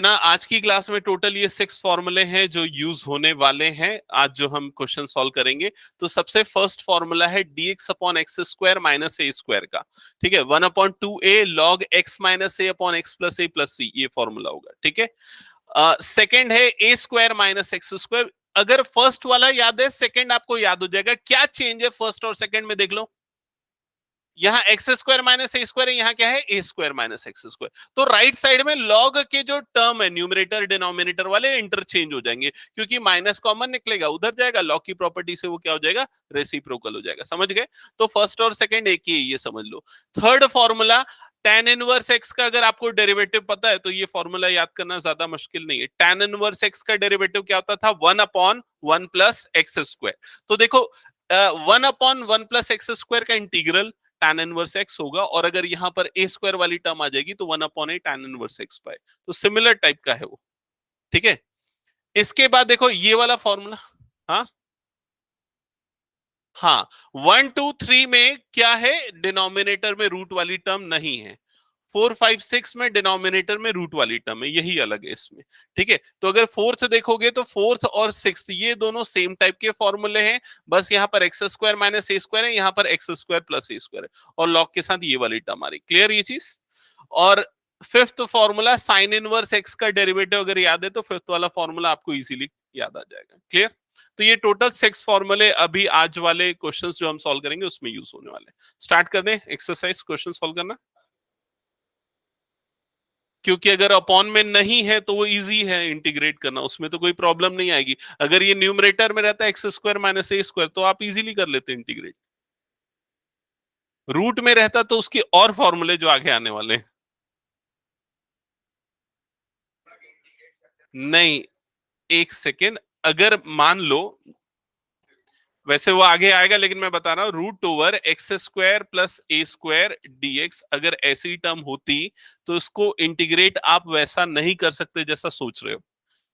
ना आज की क्लास में टोटल ये 6 फॉर्मूले हैं जो यूज होने वाले हैं आज जो हम क्वेश्चन सॉल्व करेंगे। तो सबसे फर्स्ट फॉर्मूला है dx upon x square minus A square का, ठीक है। 1/2a log x minus A upon x plus A plus C, ये फॉर्मूला होगा, ठीक है। सेकेंड है A square minus x square. अगर फर्स्ट वाला याद है सेकेंड आपको याद हो जाएगा। क्या चेंज है फर्स्ट और सेकेंड में देख लो। यहाँ x square minus A square है, यहाँ क्या है A square minus x square. तो राइट साइड में लॉग के जो टर्म है न्यूमरेटर डिनोमिनेटर वाले इंटरचेंज हो जाएंगे, क्योंकि माइनस कॉमन निकलेगा उधर जाएगा, लॉग की प्रॉपर्टी से वो क्या हो जाएगा, रेसिप्रोकल हो जाएगा। समझ गए? तो फर्स्ट और सेकंड एक ही है, ये समझ लो। Third formula tan inverse x का, अगर आपको डेरिवेटिव पता है तो ये फॉर्मूला याद करना ज्यादा मुश्किल नहीं है। tan इनवर्स x का डेरिवेटिव क्या होता था, 1/1 प्लस एक्स स्क्वायर। तो देखो 1/1 प्लस एक्स स्क्वायर का इंटीग्रल tan इनवर्स x होगा, और अगर यहां पर a स्क्वायर वाली टर्म आ जाएगी तो 1/a tan इनवर्स x पाए। तो सिमिलर टाइप का है वो, ठीक है। इसके बाद देखो ये वाला फॉर्मूला, हाँ हाँ 1 2 3 में क्या है, डिनोमिनेटर में रूट वाली टर्म नहीं है। 4 5 6 में डिनोमिनेटर में रूट वाली टर्म है, यही अलग है इसमें, ठीक है। तो अगर फोर्थ देखोगे तो फोर्थ और सिक्स्थ ये दोनों सेम टाइप के फॉर्मूले हैं, बस यहाँ पर x square minus A square है, यहाँ पर x square plus A square है, और लॉग के साथ ये वाली टर्म आ रही। क्लियर ये चीज? और fifth formula sine inverse x का डेरिवेटिव अगर याद है तो फिफ्थ वाला फॉर्मूला आपको इजीली याद आ जाएगा। क्लियर? तो ये टोटल 6 फॉर्मूले अभी आज वाले क्वेश्चंस जो हम सॉल्व करेंगे उसमें यूज होने वाले हैं। स्टार्ट कर दें एक्सरसाइज, क्वेश्चन सॉल्व करना। क्योंकि अगर अपॉन में नहीं है तो वो इजी है इंटीग्रेट करना, उसमें तो कोई प्रॉब्लम नहीं आएगी। अगर ये न्यूमरेटर में रहता है x square minus A square तो आप इजीली कर लेते इंटीग्रेट। रूट में रहता तो उसके और फॉर्मूले जो आगे आने वाले हैं। नहीं, एक सेकेंड, अगर मान लो, वैसे वो आगे आएगा लेकिन मैं बता रहा हूं, root over x square plus A square dx अगर ऐसी टर्म होती तो इसको इंटीग्रेट आप वैसा नहीं कर सकते जैसा सोच रहे हो।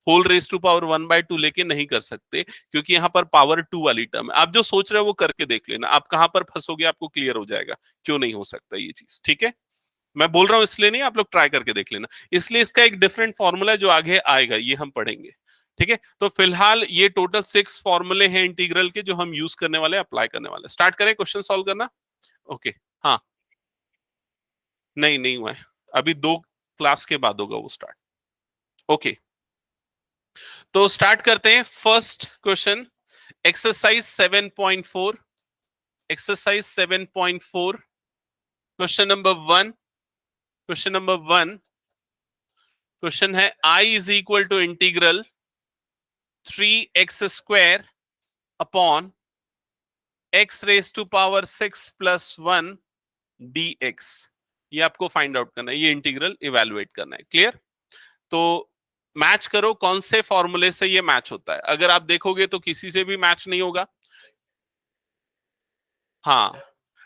होल रेस टू पावर 1/2 लेके नहीं कर सकते, क्योंकि यहाँ पर पावर 2 वाली टर्म है। आप जो सोच रहे हो वो करके देख लेना, आप कहां पर फंसोगे आपको क्लियर हो जाएगा क्यों नहीं हो सकता ये चीज, ठीक है। मैं बोल रहा हूं इसलिए नहीं, आप लोग ट्राई करके देख लेना। इसलिए इसका एक डिफरेंट फॉर्मूला जो आगे आएगा ये हम पढ़ेंगे, ठीक है। तो फिलहाल ये टोटल 6 फॉर्मूले हैं इंटीग्रल के जो हम यूज करने वाले, अप्लाई करने वाले। स्टार्ट करें क्वेश्चन सॉल्व करना। ओके, हाँ नहीं नहीं हुआ है, अभी 2 क्लास के बाद होगा वो स्टार्ट। ओके, तो स्टार्ट करते हैं। First question exercise 7.4, exercise 7.4 question number 1। Question number 1 question है I is equal to integral 3x square upon x raise to power 6 plus 1 dx। ये आपको फाइंड आउट करना है, ये इंटीग्रल इवेलुएट करना है। क्लियर? तो मैच करो कौन से फॉर्मूले से ये मैच होता है। अगर आप देखोगे तो किसी से भी मैच नहीं होगा। हाँ,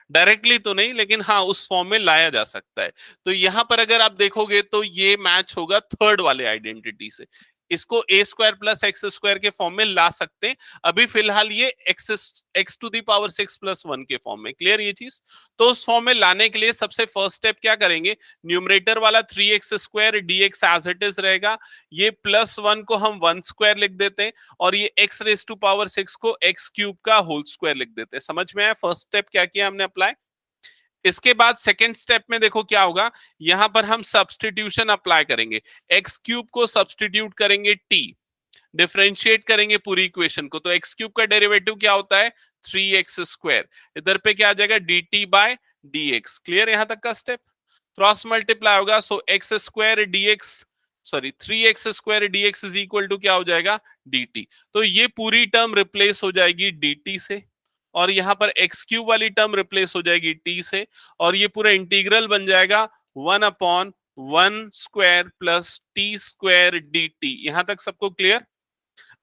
डायरेक्टली तो नहीं, लेकिन हाँ उस फॉर्म में लाया जा सकता है। तो यहां पर अगर आप देखोगे तो ये मैच होगा थर्ड वाले आइडेंटिटी से। इसको A square plus x square के फॉर्म में ला सकते हैं। अभी फिलहाल ये X to the power 6 plus 1 के फॉर्म में। क्लियर ये चीज? तो उस फॉर्म में लाने के लिए सबसे फर्स्ट स्टेप क्या करेंगे, न्यूमरेटर वाला 3x square dx as it is रहेगा, ये प्लस 1 को हम 1 स्क्वायर लिख देते हैं, और ये x रेस टू पावर 6 को x क्यूब का होल स्क्वायर लिख देते हैं। समझ में आया फर्स्ट स्टेप क्या किया हमने अप्लाई? इसके बाद सेकेंड स्टेप में देखो क्या होगा, यहां पर हम सब्सटीट्यूशन अप्लाई करेंगे। एक्स क्यूब को सब्सटीट्यूट करेंगे टी, डिफरेंशिएट करेंगे पूरी इक्वेशन को, तो एक्स क्यूब का डेरिवेटिव क्या होता है 3x स्क्वायर, इधर पे क्या आ जाएगा dt बाय dx। क्लियर यहां तक का स्टेप? क्रॉस मल्टीप्लाई होगा, so x square dx, sorry 3x square dx is equal to क्या हो जाएगा dt। तो ये पूरी टर्म रिप्लेस हो जाएगी dt से, और यहां पर एक्स क्यूब वाली टर्म रिप्लेस हो जाएगी t से, और ये पूरा इंटीग्रल बन जाएगा 1/1 square plus T square dt। यहां तक सबको क्लियर?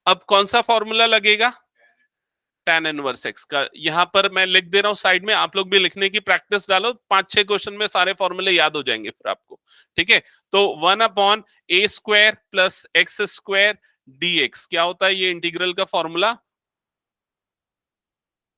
अब कौन सा फॉर्मूला लगेगा, tan इनवर्स x का। यहां पर मैं लिख दे रहा हूं साइड में, आप लोग भी लिखने की प्रैक्टिस डालो, 5-6 क्वेश्चन में सारे फॉर्मूले याद हो जाएंगे फिर आपको, ठीक है। तो 1/a square plus x square dx क्या होता है, ये इंटीग्रल का formula,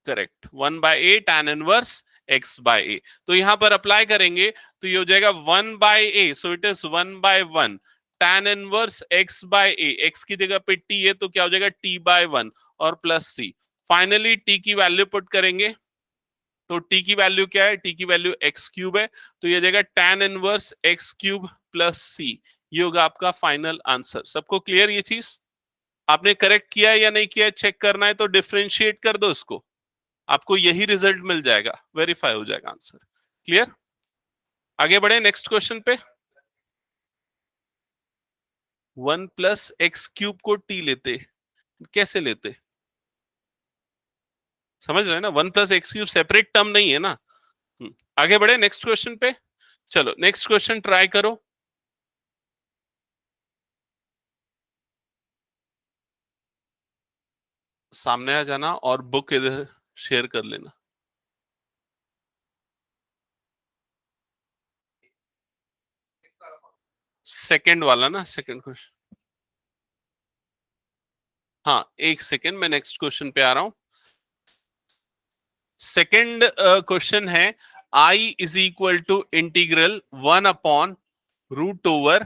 correct, 1/a tan inverse x by a। तो यहां पर अप्लाई करेंगे तो ये हो जाएगा 1/a, so it is 1/1 tan inverse x by a, x की जगह पे t है तो क्या हो जाएगा t बाय 1 और प्लस c। फाइनली t की वैल्यू पुट करेंगे तो t की वैल्यू क्या है, t की वैल्यू x क्यूब है, तो ये जाएगा tan inverse x cube plus c। ये होगा आपका फाइनल आंसर। सबको क्लियर ये चीज? आपने करेक्ट किया है या नहीं किया, चेक करना है तो डिफरेंशिएट कर दो इसको, आपको यही रिजल्ट मिल जाएगा, वेरीफाई हो जाएगा आंसर। क्लियर? आगे बढ़े नेक्स्ट क्वेश्चन पे। 1 + x³ को t लेते, कैसे लेते? समझ रहे हैं ना, 1 + x³ सेपरेट टर्म नहीं है ना। आगे बढ़े नेक्स्ट क्वेश्चन पे। चलो नेक्स्ट क्वेश्चन ट्राई करो। सामने आ जाना और बुक इधर शेयर कर लेना। सेकंड वाला ना, सेकंड क्वेश्चन। हाँ एक सेकंड, मैं नेक्स्ट क्वेश्चन पे आ रहा हूं। सेकंड क्वेश्चन है I is equal to integral 1/√/1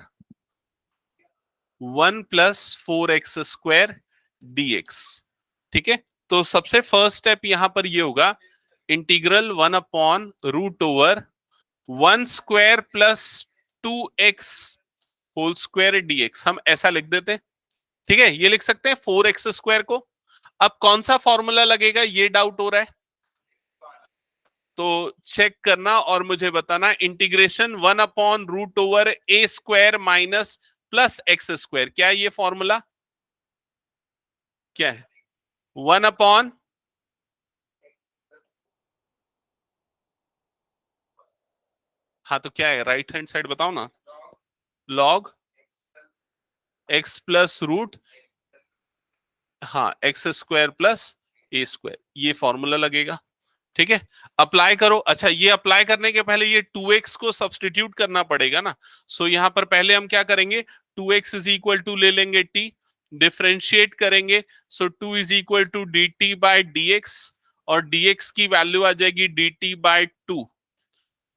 +4x² dx। ठीक है, तो सबसे फर्स्ट स्टेप यहां पर ये होगा, इंटीग्रल 1/√/1² +2x² dx। हम ऐसा लिख देते हैं, ठीक है, ये लिख सकते हैं 4x² को। अब कौन सा फॉर्मूला लगेगा ये डाउट हो रहा है, तो चेक करना और मुझे बताना। इंटीग्रेशन 1/√/a² माइनस +x², क्या है ये फॉर्मूला? क्या है? 1/, हाँ तो क्या है राइट हैंड साइड बताओ ना, लॉग x प्लस रूट, हाँ x² प्लस a², ये फॉर्मूला लगेगा। ठीक है, अप्लाई करो। अच्छा ये अप्लाई करने के पहले ये 2x को सब्सटीट्यूट करना पड़ेगा ना, सो यहां पर पहले हम क्या करेंगे, 2x इज इक्वल टू ले लेंगे t, डिफरेंशिएट करेंगे, so 2 is equal to dt by dx, और dx की वैल्यू आ जाएगी dt बाय 2।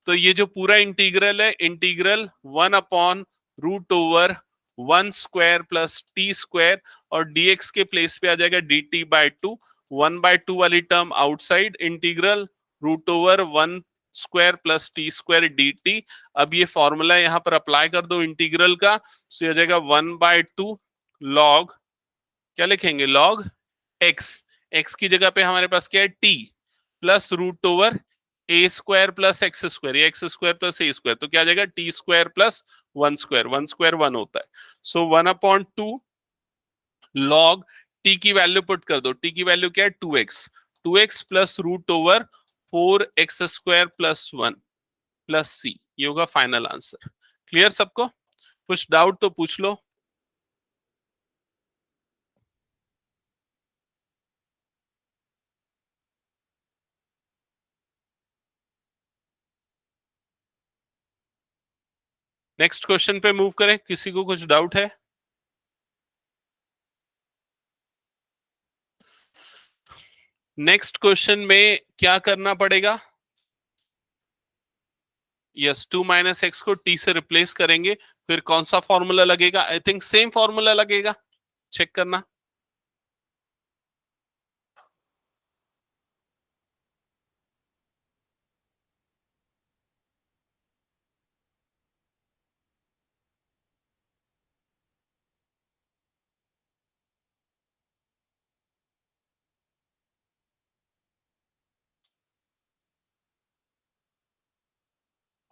तो ये जो पूरा इंटीग्रल है, इंटीग्रल 1/√/1² प्लस t² और dx के प्लेस पे आ जाएगा dt बाय 2, 1/2 वाली term outside, integral √/1² plus t² dt। अब ये फॉर्मूला यहां पर अप्लाई कर दो इंटीग्रल का, सो ये जाएगा 1/2 लॉग, क्या लिखेंगे, लॉग x की जगह पे हमारे पास क्या है t, plus √/a² plus x², ये x² प्लस a², तो क्या आ जाएगा t² प्लस 1² 1² 1 होता है, सो 1/2 लॉग t की वैल्यू पुट कर दो, t की वैल्यू क्या है 2x plus √/4x² plus 1 plus c, ये होगा फाइनल आंसर। क्लियर सबको? कुछ डाउट तो पूछ लो। नेक्स्ट क्वेश्चन पे मूव करें, किसी को कुछ डाउट है? नेक्स्ट क्वेश्चन में क्या करना पड़ेगा, यस 2 - x को t से रिप्लेस करेंगे, फिर कौन सा फॉर्मूला लगेगा, आई थिंक सेम फॉर्मूला लगेगा, चेक करना।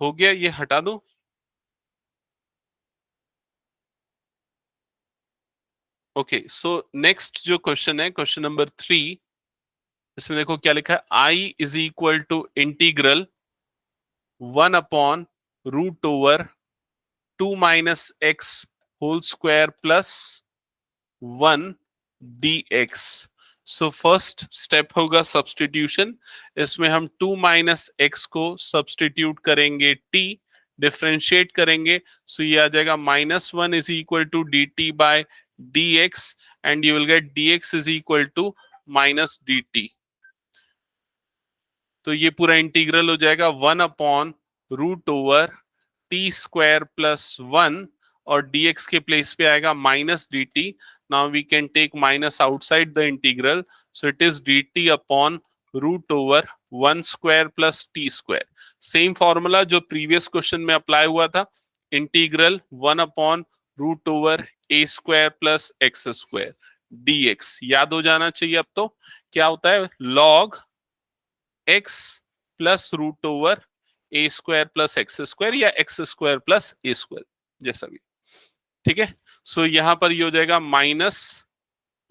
हो गया, ये हटा दो। ओके, सो नेक्स्ट जो क्वेश्चन है, क्वेश्चन नंबर 3, इसमें देखो क्या लिखा है, I is equal to integral 1/√/2 - x² plus 1 dx। So first step होगा सब्सटीट्यूशन, इसमें हम 2 - x को सब्सटीट्यूट करेंगे t, डिफरेंशिएट करेंगे, सो ये आ जाएगा -1 is equal to dt by dx, and you will get dx is equal to -dt। तो ये पूरा इंटीग्रल हो जाएगा 1/√/t² प्लस 1 और dx के प्लेस पे आएगा minus dt. Now we can take minus outside the integral, so it is dt upon root over 1 square plus T square. Same formula जो प्रीवियस क्वेश्चन में अप्लाई हुआ था, integral 1 upon root over A square plus x square dx. याद हो जाना चाहिए. अब तो क्या होता है, log x plus root over A square plus x square या x square plus A square, जैसा भी. ठीक है. सो यहां पर ये हो जाएगा minus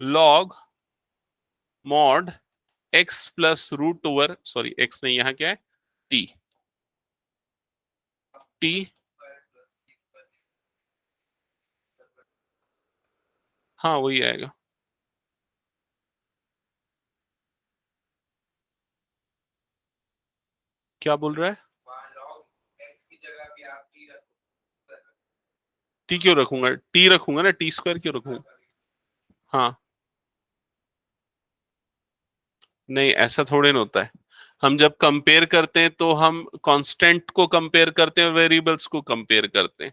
log mod X plus root over, sorry X नहीं, यहां क्या है, टी. टी, हाँ वही आएगा. क्या बोल रहा है, टी क्यों रखूंगा, टी रखूंगा ना, टी स्क्वायर क्यों रखूंगा. हाँ, नहीं ऐसा थोड़े ना होता है. हम जब कंपेयर करते हैं तो हम कांस्टेंट को कंपेयर करते हैं और वेरिएबल्स को कंपेयर करते हैं.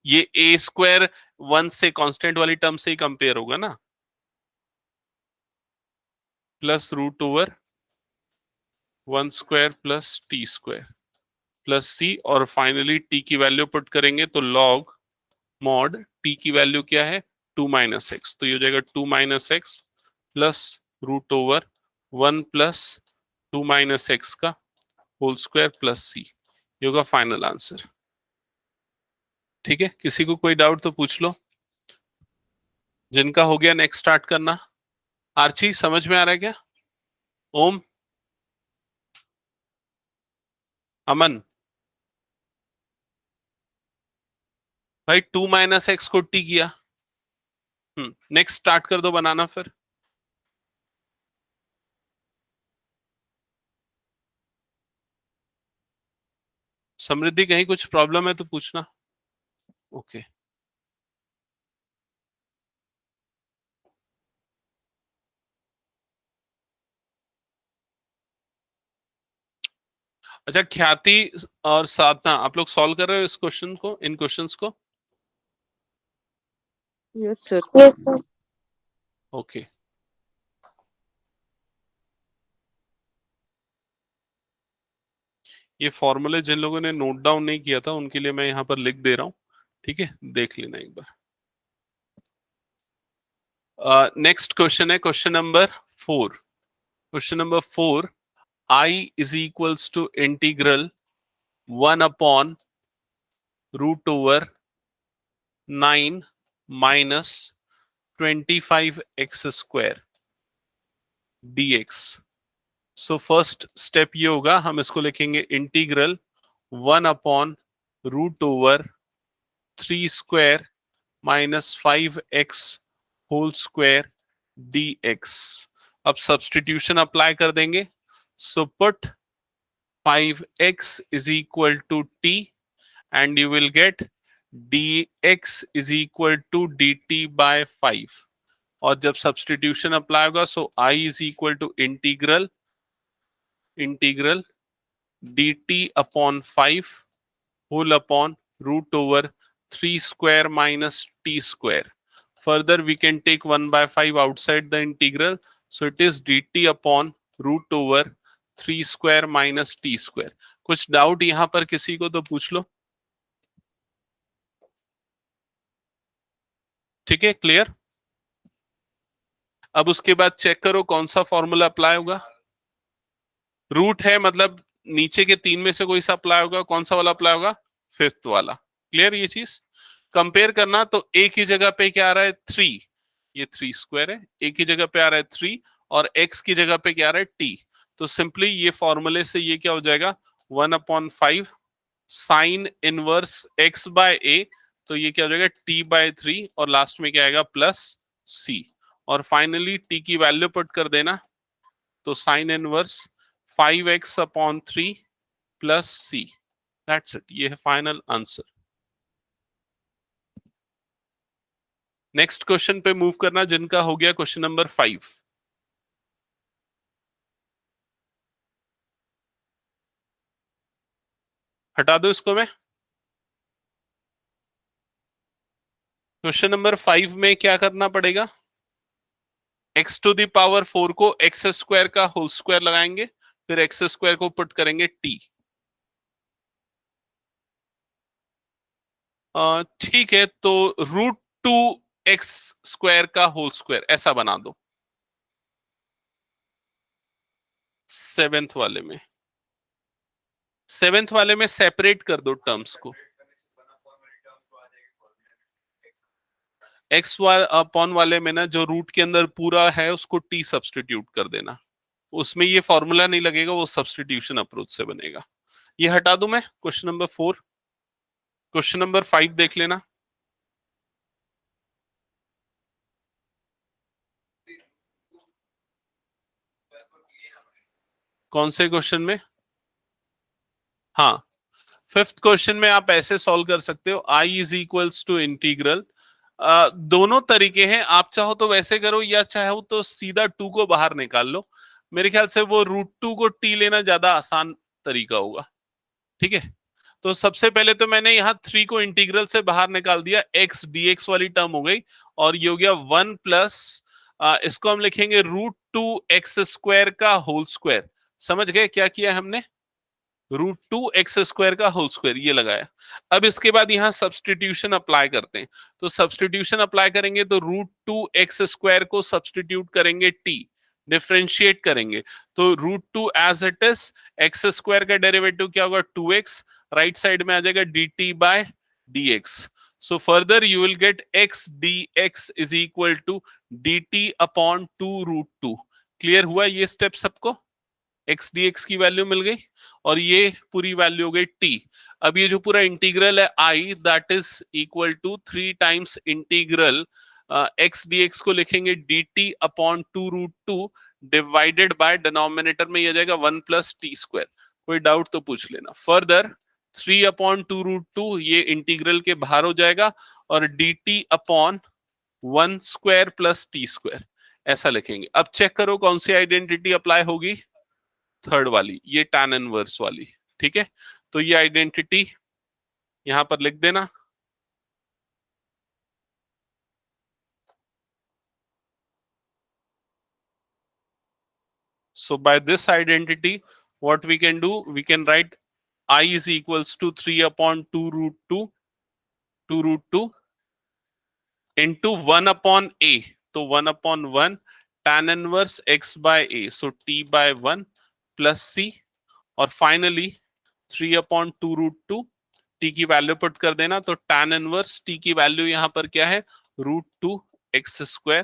ये ए स्क्वायर 1 से कांस्टेंट वाली टर्म से ही कंपेयर होगा ना, plus root over 1 square plus T square plus C, और फाइनली टी की वैल्यू पुट करेंगे तो लॉग मॉड टी की वैल्यू क्या है, 2 माइनस एक्स. तो ये हो जाएगा 2 minus X plus root over 1 plus 2 minus X का होल स्क्वायर प्लस सी. ये होगा फाइनल आंसर. ठीक है, किसी को कोई डाउट तो पूछ लो. जिनका हो गया नेक्स्ट स्टार्ट करना. आर्ची समझ में आ रहा है क्या? ओम, अमन, भाई 2 माइनस एक्स को टी किया. नेक्स्ट स्टार्ट कर दो बनाना फिर. समृद्धि कहीं कुछ प्रॉब्लम है तो पूछना. ओके. अच्छा, ख्याति और साधना, आप लोग सॉल्व कर रहे हो इस क्वेश्चन को, इन क्वेश्चंस को? Yes sir. ओके. ये फॉर्मूले जिन लोगों ने नोट डाउन नहीं किया था उनके लिए मैं यहाँ पर लिख दे रहा हूँ. ठीक है, देख लेना एक बार. नेक्स्ट क्वेश्चन है question number 4. Question number 4, I is equals to integral 1 upon root over 9 minus 25x square dx. So first step ये होगा, हम इसको लिखेंगे integral 1 upon root over 3 square minus 5x whole square dx. अब substitution apply कर देंगे. So put 5x is equal to t and you will get dx is equal to dt by 5. और जब सब्सटीट्यूशन अप्लाई होगा सो I is equal to integral dt upon 5 whole upon root over 3 square minus t square. Further, we can take 1 by 5 outside the integral. So it is dt upon root over 3 square minus t square. कुछ doubt यहां पर किसी को तो पूछ लो. ठीक है, clear. अब उसके बाद चेक करो कौन सा फॉर्मूला अप्लाई होगा. रूट है मतलब नीचे के 3 में से कोई सा अप्लाई होगा. कौन सा वाला अप्लाई होगा, फिफ्थ वाला. क्लियर ये चीज. कंपेयर करना तो एक ही जगह पे क्या आ रहा है, 3. ये 3 स्क्वायर है, एक ही जगह पे आ रहा है 3, और x की जगह पे क्या आ रहा है, t. तो सिंपली ये फॉर्मूले से ये क्या हो जाएगा, 1/5 sine inverse x by a. तो ये क्या हो जाएगा, t/3, और लास्ट में क्या आएगा, प्लस c. और फाइनली t की वैल्यू पुट कर देना. तो sine inverse 5x/3 plus c. That's it. ये है फाइनल आंसर. नेक्स्ट क्वेश्चन पे मूव करना जिनका हो गया क्वेश्चन नंबर 5. हटा दो इसको मैं. क्वेश्चन नंबर 5 में क्या करना पड़ेगा, x टू द पावर 4 को एक्स स्क्वायर का होल स्क्वायर लगाएंगे, फिर एक्स स्क्वायर को पुट करेंगे t। ठीक है, तो √2x² का होल स्क्वायर ऐसा बना दो सेवेंथ वाले में सेपरेट कर दो टर्म्स को। एक्स अपॉन वाले में ना जो रूट के अंदर पूरा है उसको टी सब्सटीट्यूट कर देना, उसमें ये फॉर्मूला नहीं लगेगा, वो सब्सटीट्यूशन अप्रोच से बनेगा। ये हटा दूं मैं क्वेश्चन नंबर 4। क्वेश्चन नंबर 5 देख लेना। कौन से क्वेश्चन में? हाँ, 5th क्वेश्चन में आप ऐसे सॉल्व कर सकते हो, I is equals to integral, दोनों तरीके हैं, आप चाहो तो वैसे करो या चाहो तो सीधा 2 को बाहर निकाल लो। मेरे ख्याल से वो √2 को t लेना ज्यादा आसान तरीका होगा। ठीक है, तो सबसे पहले तो मैंने यहाँ 3 को इंटीग्रल से बाहर निकाल दिया, x dx वाली टर्म हो गई, और ये हो गया 1 प्लस इसको हम लिखेंगे √2x² का होल स्क्वायर। समझ गए क्या किया हमने? √2x² का होल स्क्वायर ये लगाया। अब इसके बाद यहाँ सब्सटीट्यूशन अप्लाई करते हैं, तो सब्सटीट्यूशन अप्लाई करेंगे तो √2x² को सब्सटीट्यूट करेंगे t, डिफरेंशिएट करेंगे, तो √2 एज इट इज, x² का डेरिवेटिव क्या होगा 2x, राइट साइड में आ जाएगा dt by dx। So further you will get x dx is equal to dt upon 2√2। Clear हुआ ये स्टेप सबको? x dx की वैल्यू मिल गई और ये पूरी वैल्यू हो गई t। अब ये जो पूरा इंटीग्रल है I, that is equal to 3 times integral x dx को लिखेंगे dt upon 2√2 divided by denominator में ये जाएगा 1 प्लस टी स्क्वायर। कोई डाउट तो पूछ लेना। फर्दर 3 अपॉन 2√2 ये इंटीग्रल के बाहर हो जाएगा और dt upon 1 square plus T square ऐसा लिखेंगे। अब चेक करो कौन सी आइडेंटिटी अप्लाई होगी, थर्ड वाली, ये tan इनवर्स वाली। ठीक है, तो ये आइडेंटिटी यहां पर लिख देना। So by this identity, what we can do, we can write I is equals to 3 upon 2√2 into 1 upon a, तो 1 upon 1 tan inverse x by a, so t by 1 plus c, और finally 3 upon 2√2 t की value put कर देना, तो tan inverse t की value यहां पर क्या है √2x²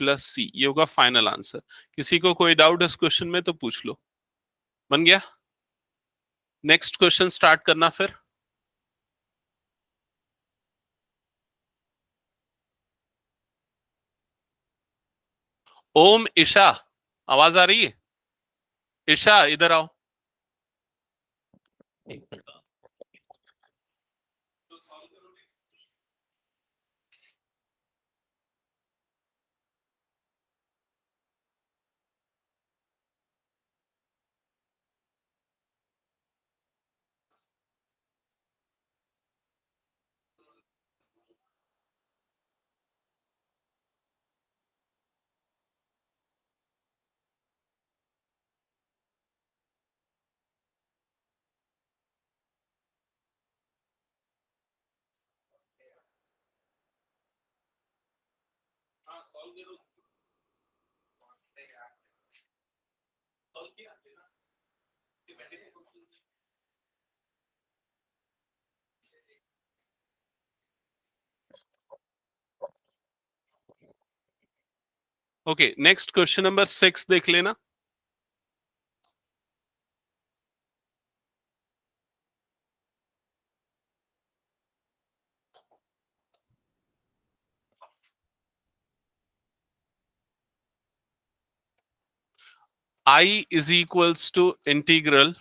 प्लस c, ये होगा फाइनल आंसर। किसी को कोई डाउट इस क्वेश्चन में तो पूछ लो। बन गया? नेक्स्ट क्वेश्चन स्टार्ट करना फिर। ओम ईशा, आवाज आ रही है? ईशा इधर आओ। ओके, नेक्स्ट क्वेश्चन नंबर 6 देख लेना। I is equals to integral,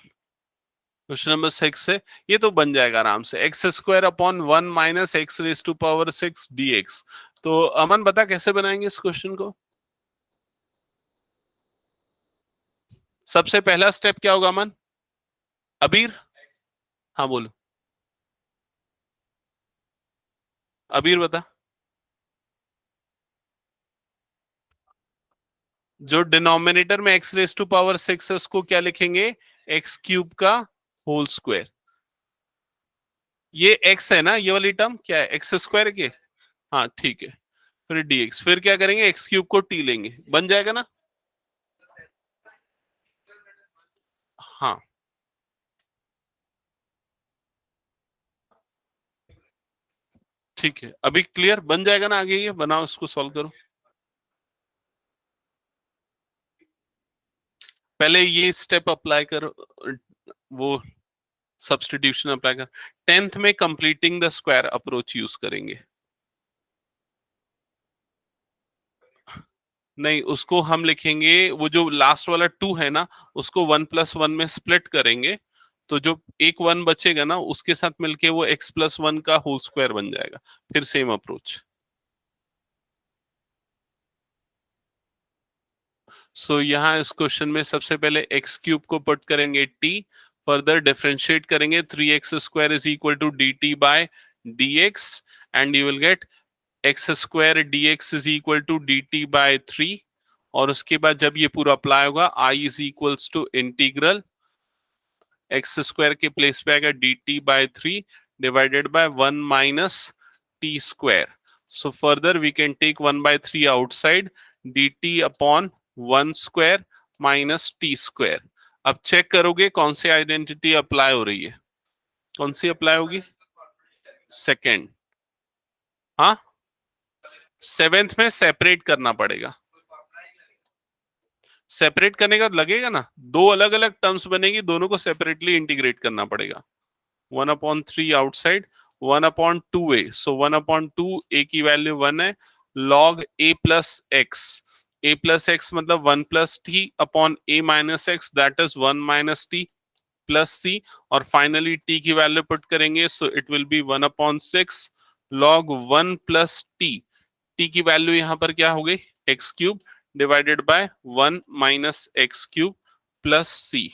question number 6 से ये तो बन जाएगा आराम से, x² upon 1 minus x raise to power 6 dx। तो अमन बता कैसे बनाएंगे इस क्वेश्चन को? सबसे पहला स्टेप क्या होगा अमन? अबीर, हाँ बोलो, अबीर बता। जो डिनोमिनेटर में x रेज टू पावर 6 है उसको क्या लिखेंगे, x क्यूब का होल स्क्वायर। ये x है ना, ये वाली टर्म क्या है, एक्स स्क्वायर के, हाँ ठीक है। फिर dx, फिर क्या करेंगे, x क्यूब को t लेंगे, बन जाएगा ना। हाँ ठीक है, अभी क्लियर बन जाएगा ना, आगे ये बनाओ, इसको सॉल्व करो। पहले ये स्टेप अप्लाई करो, वो सब्स्टिट्यूशन अप्लाई कर। 10th में completing the square approach use करेंगे। नहीं, उसको हम लिखेंगे, वो जो लास्ट वाला 2 है ना, उसको 1+1 में स्प्लिट करेंगे, तो जो एक 1 बचेगा ना, उसके साथ मिलके वो x+1 का होल स्क्वायर बन जाएगा। फिर सेम अप्रोच। सो यहाँ इस क्वेश्चन में सबसे पहले x क्यूब को पुट करेंगे t, फर्दर डिफरेंशिएट करेंगे 3x² is equal to dt by dx, and you will get x² dx is equal to dt by 3। और उसके बाद जब ये पूरा अप्लाई होगा, i is equals to integral x² के प्लेस पे आएगा dt by 3 divided by 1 minus t square. So further we can take 1/3 outside, dt upon 1 square minus t square. अब चेक करोगे कौन सी आइडेंटिटी अप्लाई हो रही है, कौन सी अप्लाई होगी, सेकेंड। हाँ, 7th में सेपरेट करना पड़ेगा, सेपरेट करने का लगेगा ना, दो अलग अलग टर्म्स बनेगी, दोनों को सेपरेटली इंटीग्रेट करना पड़ेगा। 1/3 आउटसाइड, 1/2a, सो 1/2 a की वैल्यू 1 है, log a plus x, a plus x मतलब 1 plus T upon a minus x, that is 1 minus T plus C, और फाइनली t की वैल्यू पुट करेंगे, so it will be 1/6 log 1 plus T की value यहां पर क्या हो गई, x cube divided by 1 minus x cube plus C.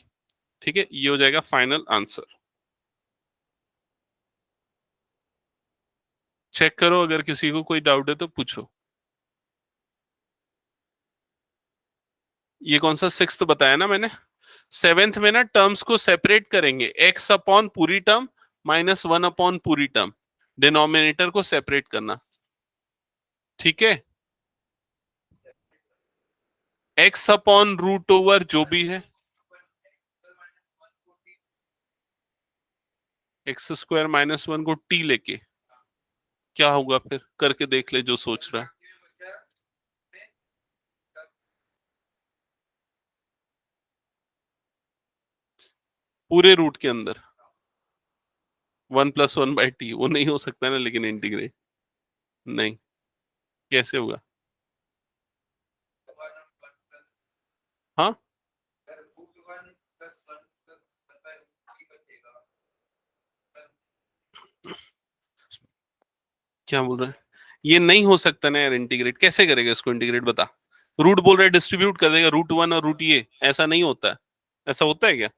ठीक है, ये हो जाएगा फाइनल आंसर। चेक करो, अगर किसी को कोई डाउट है तो पूछो। ये कौन सा 6th बताया ना मैंने। 7th में ना टर्म्स को सेपरेट करेंगे, x अपॉन पूरी टर्म माइनस 1 अपॉन पूरी टर्म, डिनोमिनेटर को सेपरेट करना। ठीक है, x अपॉन रूट ओवर जो भी है, x² -1 को t लेके क्या होगा, फिर करके देख ले जो सोच रहा है। पूरे रूट के अंदर 1+1/t, वो नहीं हो सकता ना, लेकिन इंटीग्रेट नहीं, कैसे होगा। हाँ, क्या बोल रहा है, ये नहीं हो सकता ना यार, इंटीग्रेट कैसे करेगा इसको, इंटीग्रेट बता। रूट बोल रहा है, डिस्ट्रीब्यूट कर देगा, √1 और √a, ऐसा नहीं होता है। ऐसा होता है क्या।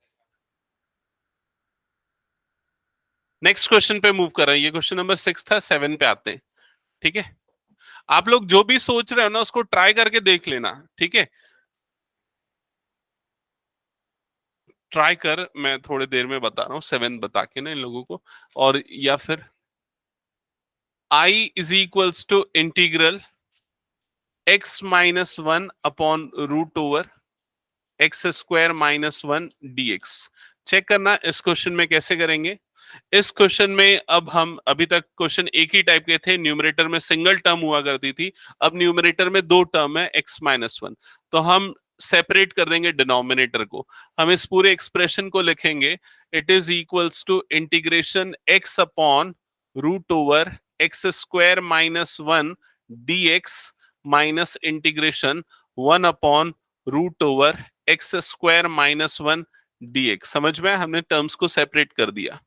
नेक्स्ट क्वेश्चन पे मूव कर रहे हैं, ये क्वेश्चन नंबर 6 था, 7 पे आते हैं। ठीक है, आप लोग जो भी सोच रहे हो ना, उसको ट्राई करके देख लेना। ठीक है, ट्राई कर, मैं थोड़ी देर में बता रहा हूँ, 7 बता के ना इन लोगों को। और या फिर i is equals to integral x-1 upon root over x² -1 dx। Check करना इस क्वेश्चन में कैसे करेंगे। इस क्वेश्चन में अब हम, अभी तक क्वेश्चन एक ही टाइप के थे, न्यूमरेटर में सिंगल टर्म हुआ करती थी, अब न्यूमरेटर में दो टर्म है x-1, तो हम सेपरेट कर देंगे डिनोमिनेटर को। हम इस पूरे एक्सप्रेशन को लिखेंगे, it is equals to integration x upon root over x² -1 dx minus integration 1 upon root over x² -1 dx। समझ में, हमने टर्म्स को सेपरेट कर दिया।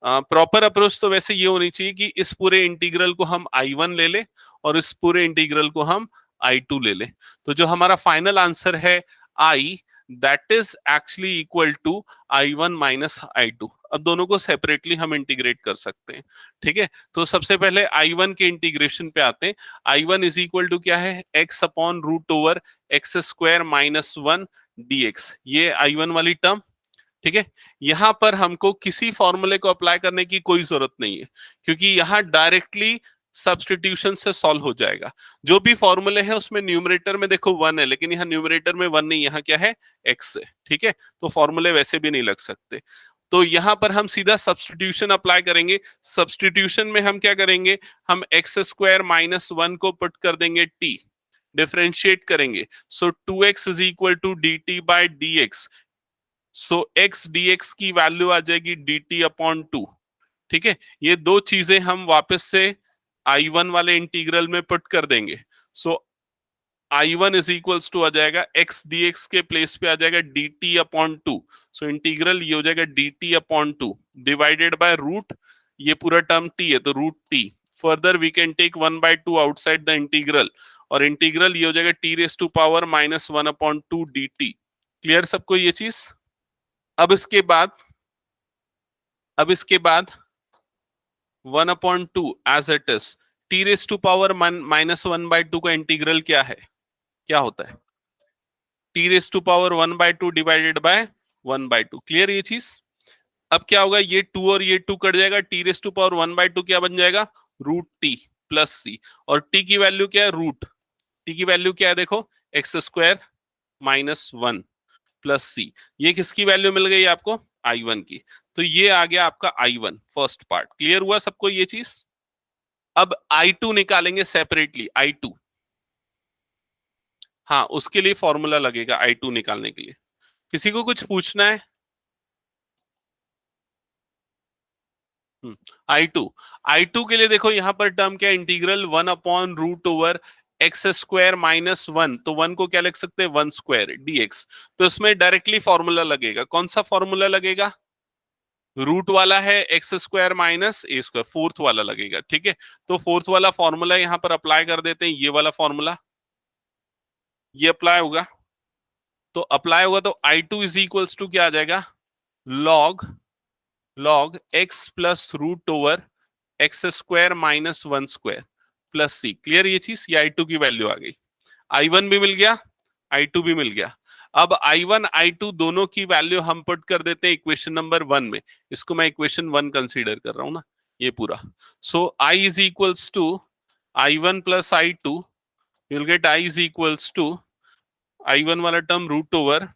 प्रॉपर अप्रोच तो वैसे ये होनी चाहिए कि इस पूरे इंटीग्रल को हम I1 ले ले और इस पूरे इंटीग्रल को हम I2 ले ले, तो जो हमारा फाइनल आंसर है I, that is actually equal to I1 minus I2। अब दोनों को सेपरेटली हम इंटीग्रेट कर सकते हैं, ठीक है। तो सबसे पहले I1 के इंटीग्रेशन पे आते हैं। I1 इज इक्वल टू क्या है, x upon root over x square minus 1 dx, ये I1 वाली टर्म, ठीक है। यहां पर हमको किसी फॉर्मूले को अप्लाई करने की कोई जरूरत नहीं है, क्योंकि यहां डायरेक्टली सब्स्टिट्यूशन से सॉल्व हो जाएगा। जो भी फॉर्मूले है उसमें न्यूमरेटर में देखो 1 है, लेकिन यहाँ न्यूमरेटर में 1 नहीं, यहाँ क्या है, x है, ठीक है। तो फॉर्मूले वैसे भी नहीं लग सकते। तो यहां पर हम सीधा सब्स्टिट्यूशन अप्लाई करेंगे। सब्स्टिट्यूशन में हम क्या करेंगे, हम एक्स स्क्वायर माइनस 1 को पुट कर देंगे t, डिफरेंशिएट करेंगे। So 2x is equal to d t by d x. So x dx की वैल्यू आ जाएगी dt अपॉन 2, ठीक है। ये दो चीजें हम वापस से I1 वाले इंटीग्रल में पुट कर देंगे। सो I1 इज इक्वल्स टू आ जाएगा x dx के प्लेस पे आ जाएगा dt अपॉन 2। सो इंटीग्रल ये हो जाएगा dt upon 2 divided by root, ये पूरा टर्म t है तो root t। Further we can take 1/2 outside the integral, और इंटीग्रल ये हो जाएगा t raise to power minus 1 upon 2 dt। Clear सबको ये चीज? अब इसके बाद 1/2 as it is, t raise to power minus 1/2 का इंटीग्रल क्या है, क्या होता है, t raise to power 1/2 divided bye 1/2। Clear ये चीज? अब क्या होगा, ये 2 और ये 2 कट जाएगा, टी रेस टू पावर 1/2 क्या बन जाएगा, रूट टी प्लस सी। और टी की वैल्यू क्या है, रूट, टी की वैल्यू क्या है देखो, x square minus 1 plus C. ये किसकी वैल्यू मिल गई आपको, I1 की। तो ये आ गया आपका I1 फर्स्ट पार्ट। क्लियर हुआ सबको ये चीज? अब I2 निकालेंगे सेपरेटली, I2, हाँ उसके लिए फॉर्मूला लगेगा I2 निकालने के लिए। किसी को कुछ पूछना है? I2, I2 के लिए देखो यहां पर टर्म क्या, integral 1 upon root over x square minus 1, तो 1 को क्या लिख सकते हैं, 1 स्क्वायर dx। तो इसमें डायरेक्टली फॉर्मूला लगेगा। कौन सा फॉर्मूला लगेगा, रूट वाला है x square minus A square, fourth वाला लगेगा, ठीक है। तो फोर्थ वाला फॉर्मूला यहां पर अप्लाई कर देते हैं, ये वाला फॉर्मूला ये अप्लाई होगा। तो अप्लाई होगा तो I2 इज इक्वल्स टू क्या आ जाएगा, log x plus root over x square minus 1 square plus C. Clear ये चीज? ये I2 की वैल्यू आ गई। I1 भी मिल गया, I2 भी मिल गया। अब I1 I2 दोनों की वैल्यू हम पुट कर देते हैं इक्वेशन नंबर 1 में। इसको मैं इक्वेशन 1 कंसीडर कर रहा हूं ना, ये पूरा। So I is equals to I1 plus I2, you will get I is equals to I1 वाला term root over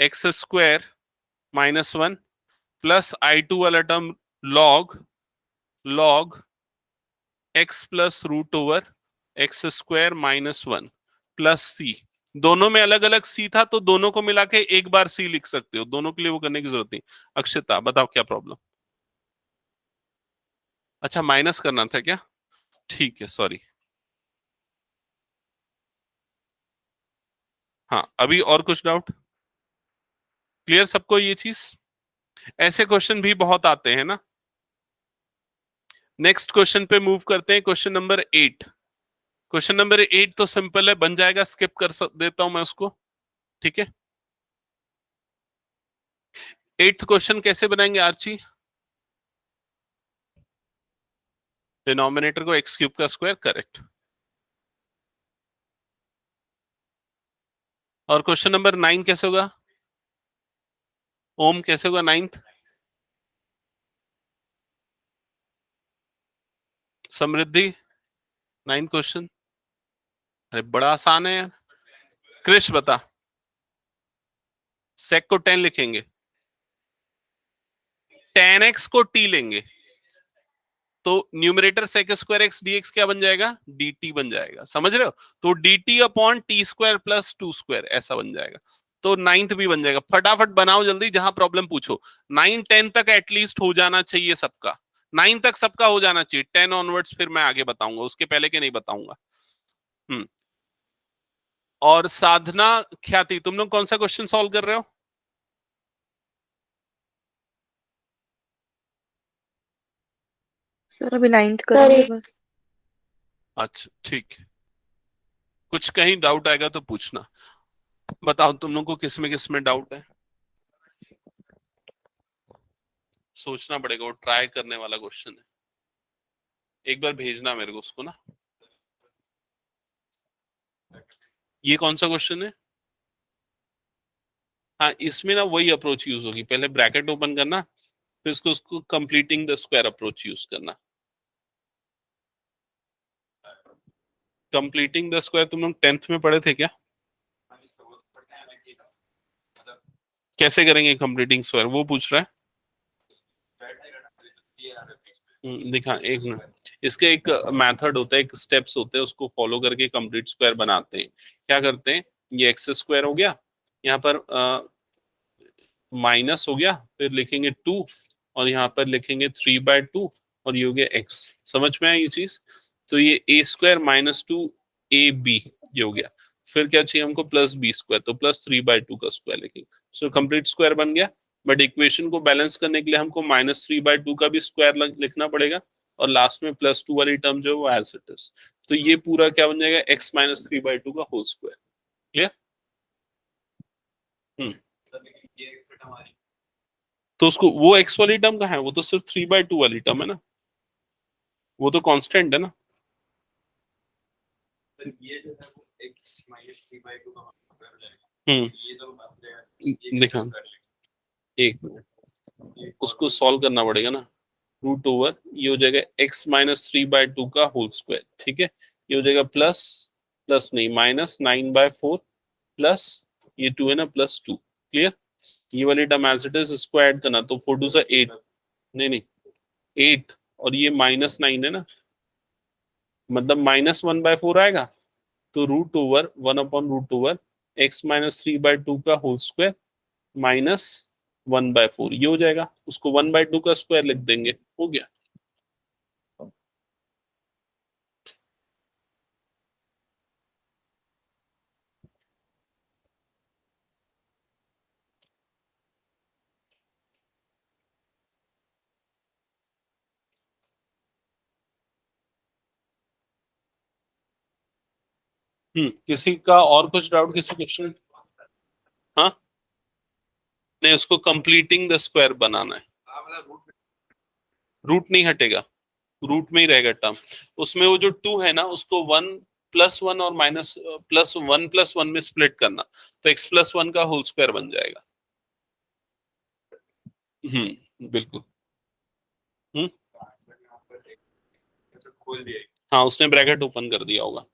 x square minus 1 plus I2 वाला term log x plus root over x square minus 1 plus C. दोनों में अलग अलग सी था, तो दोनों को मिला के एक बार सी लिख सकते हो, दोनों के लिए वो करने की जरूरत नहीं। अक्षता बताओ क्या प्रॉब्लम? अच्छा माइनस करना था क्या, ठीक है सॉरी। हाँ अभी और कुछ डाउट? क्लियर सबको ये चीज? ऐसे क्वेश्चन भी बहुत आते हैं ना। नेक्स्ट क्वेश्चन पे मूव करते हैं, क्वेश्चन नंबर 8। क्वेश्चन नंबर 8 तो सिंपल है, बन जाएगा, स्किप कर देता हूं मैं उसको, ठीक है। 8th क्वेश्चन कैसे बनाएंगे आर्ची, डिनोमिनेटर को एक्स क्यूब का स्क्वायर, करेक्ट। और क्वेश्चन नंबर 9 कैसे होगा, ओम कैसे होगा 9th? समृद्धि 9th क्वेश्चन, अरे बड़ा आसान है। क्रिश बता, सेक को 10 लिखेंगे, 10x को t लेंगे, तो numerator sec square x d x क्या बन जाएगा, dt बन जाएगा, समझ रहे हो? तो dt upon T square plus 2 square ऐसा बन जाएगा। तो 9th भी बन जाएगा। फटाफट बनाओ जल्दी, जहां प्रॉब्लम पूछो। 9 10 तक एटलीस्ट हो जाना चाहिए सबका, 9 तक सबका हो जाना चाहिए। 10 ऑनवर्ड्स फिर मैं आगे बताऊंगा, उसके पहले के नहीं बताऊंगा। और साधना ख्याति, तुम लोग कौन सा क्वेश्चन सॉल्व कर रहे हो? सर अभी 9th करेंगे बस। अच्छा ठीक है, कुछ कहीं डाउट आएगा तो पूछना। बताओ तुम लोग को किस में डाउट है? सोचना पड़ेगा, वो ट्राई करने वाला क्वेश्चन है, एक बार भेजना मेरे को उसको ना। ये कौन सा क्वेश्चन है? हाँ, इसमें ना वही अप्रोच यूज होगी, पहले ब्रैकेट ओपन करना, फिर उसको completing the square approach use करना। कंप्लीटिंग द स्क्वायर तुम लोग 10th में पढ़े थे क्या? कैसे करेंगे कंप्लीटिंग स्क्वायर, वो पूछ रहा है। दिखा एक मिनट, इसके एक मेथड होता है, एक स्टेप्स होते हैं, उसको फॉलो करके कंप्लीट स्क्वायर बनाते हैं। क्या करते हैं, ये एक्स स्क्वायर हो गया, यहाँ पर माइनस हो गया, फिर लिखेंगे 2, और यहाँ पर लिखेंगे 3/2, और ये हो गया एक्स। समझ में आया ये चीज? तो ये ए स्क्वायर माइनस 2ab ये हो गया। फिर क्या चाहिए हमको, प्लस बी स्क्वायर, तो प्लस 3/2 का स्क्वायर लिखेंगे। सो कंप्लीट स्क्वायर बन गया। बट इक्वेशन को बैलेंस करने के लिए हमको -3/2 का भी स्क्वायर लिखना पड़ेगा, और लास्ट में +2 वाली टर्म जो है वो एज इट इज। तो ये पूरा क्या बन जाएगा, x - 3/2 का होल स्क्वायर। क्लियर? हम्म। तो उसको वो x वाली टर्म कहाँ है, वो तो सिर्फ 3/2 वाली टर्म है ना, वो तो कांस्टेंट है ना। दिखा, एक मिनट, उसको सॉल्व करना पड़ेगा ना। रूट ओवर ये हो जाएगा x - 3/2 का होल स्क्वायर, ठीक है। ये हो जाएगा प्लस, प्लस नहीं, -9/4 प्लस ये 2 है ना, +2। क्लियर? ये वाली टर्म एज इट इज, इसको ऐड करना, तो 4 2 से 8, नहीं नहीं 8, और ये -9 है ना, मतलब -1/4 आएगा। तो रूट ओवर 1/√, x - 3/2 का होल स्क्वायर -1/4 ये हो जाएगा। उसको 1/2 का स्क्वायर लिख देंगे, हो गया। किसी का और कुछ डाउट, किसी क्वेश्चन? हाँ, नहीं, उसको कंप्लीटिंग द स्क्वायर बनाना है। रूट नहीं हटेगा, रूट में ही रहेगा टर्म। उसमें वो जो 2 है ना, उसको 1 + 1 और माइनस +1 में स्प्लिट करना, तो x+1 का होल स्क्वायर बन जाएगा। बिल्कुल। हम्म। हाँ, उसने ब्रैकेट ओपन कर दिया होगा।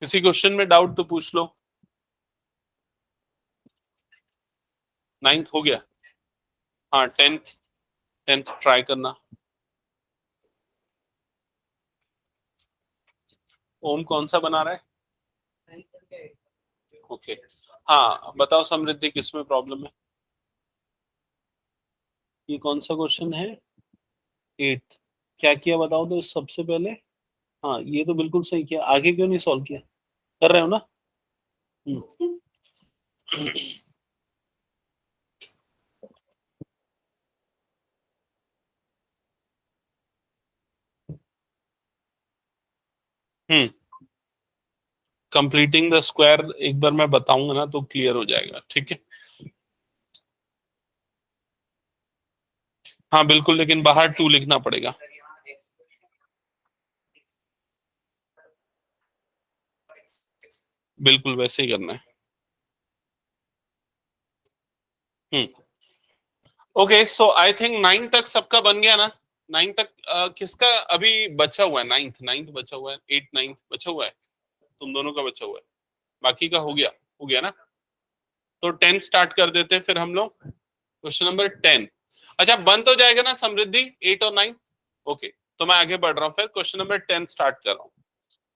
किसी क्वेश्चन में डाउट तो पूछ लो। 9th हो गया। हाँ, 10th ट्राई करना। ओम कौन सा बना रहा है? ओके। हाँ, बताओ समृद्धि, किसमें प्रॉब्लम है? ये कौन सा क्वेश्चन है? 8th। क्या किया बताओ तो सबसे पहले। हाँ, ये तो बिल्कुल सही किया, आगे क्यों नहीं सॉल्व किया? कर रहे हो ना? हम्म। कंप्लीटिंग द स्क्वायर एक बार मैं बताऊंगा ना, तो क्लियर हो जाएगा, ठीक है। हाँ बिल्कुल, लेकिन बाहर 2 लिखना पड़ेगा। बिल्कुल वैसे ही करना है। ओके, सो आई थिंक 9 तक सबका बन गया ना। 9 तक किसका अभी बचा हुआ है? 9th बचा हुआ है, 8 9 बचा हुआ है, तुम दोनों का बचा हुआ है, बाकी का हो गया, हो गया ना। तो 10 स्टार्ट कर देते हैं फिर हम लोग। Question number 10। अच्छा, बन तो जाएगा ना समृद्धि 8 और 9? ओके, तो मैं आगे बढ़ रहा हूँ, फिर क्वेश्चन नंबर 10 स्टार्ट कर रहा हूँ।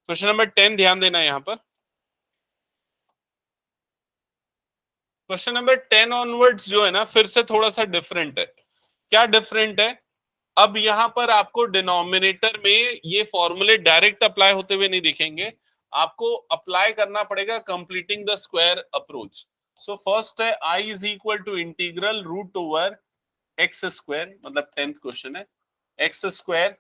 क्वेश्चन नंबर 10 ध्यान देना यहाँ पर। क्वेश्चन नंबर 10 ऑनवर्ड्स जो है ना, फिर से थोड़ा सा डिफरेंट है। क्या डिफरेंट है? अब यहाँ पर आपको डिनोमिनेटर में ये फॉर्मूले डायरेक्ट अप्लाई होते हुए नहीं दिखेंगे, आपको अप्लाई करना पड़ेगा completing the square approach. So first है I = integral root over x square, मतलब 10th क्वेश्चन है, x square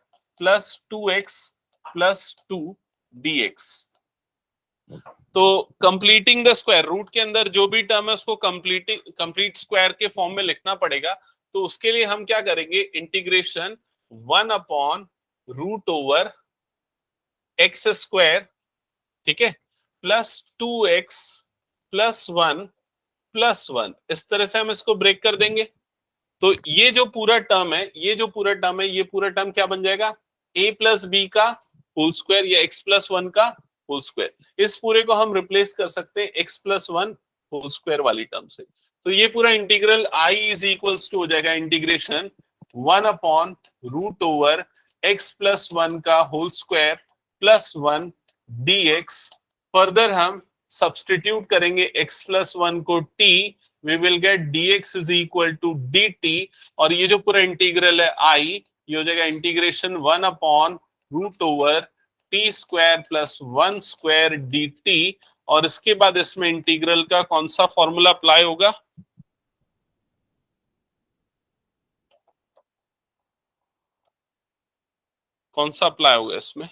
plus 2x plus 2 dx। तो कंप्लीटिंग द स्क्वायर, रूट के अंदर जो भी टर्म है उसको कंप्लीट स्क्वायर के फॉर्म में लिखना पड़ेगा। तो उसके लिए हम क्या करेंगे, इंटीग्रेशन 1/√x², ठीक है, +2x +1 इस तरह से हम इसको ब्रेक कर देंगे। तो ये जो पूरा टर्म है, ये पूरा टर्म क्या बन जाएगा, a+b का होल स्क्वायर या x+1 का होल स्क्वायर। इस पूरे को हम रिप्लेस कर सकते हैं x+1 होल स्क्वायर वाली टर्म से। तो ये पूरा integral I is equals to हो जाएगा इंटीग्रेशन 1/√x+1 का होल स्क्वायर +1 dx। फर्दर हम सब्सटीट्यूट करेंगे x+1 को t, we will get dx is equal to dt, और ये जो पूरा इंटीग्रल है I, ये हो जाएगा इंटीग्रेशन 1/√t² + 1² dt। और इसके बाद इसमें इंटीग्रल का कौन सा फॉर्मूला अप्लाई होगा, कौन सा अप्लाई होगा इसमें,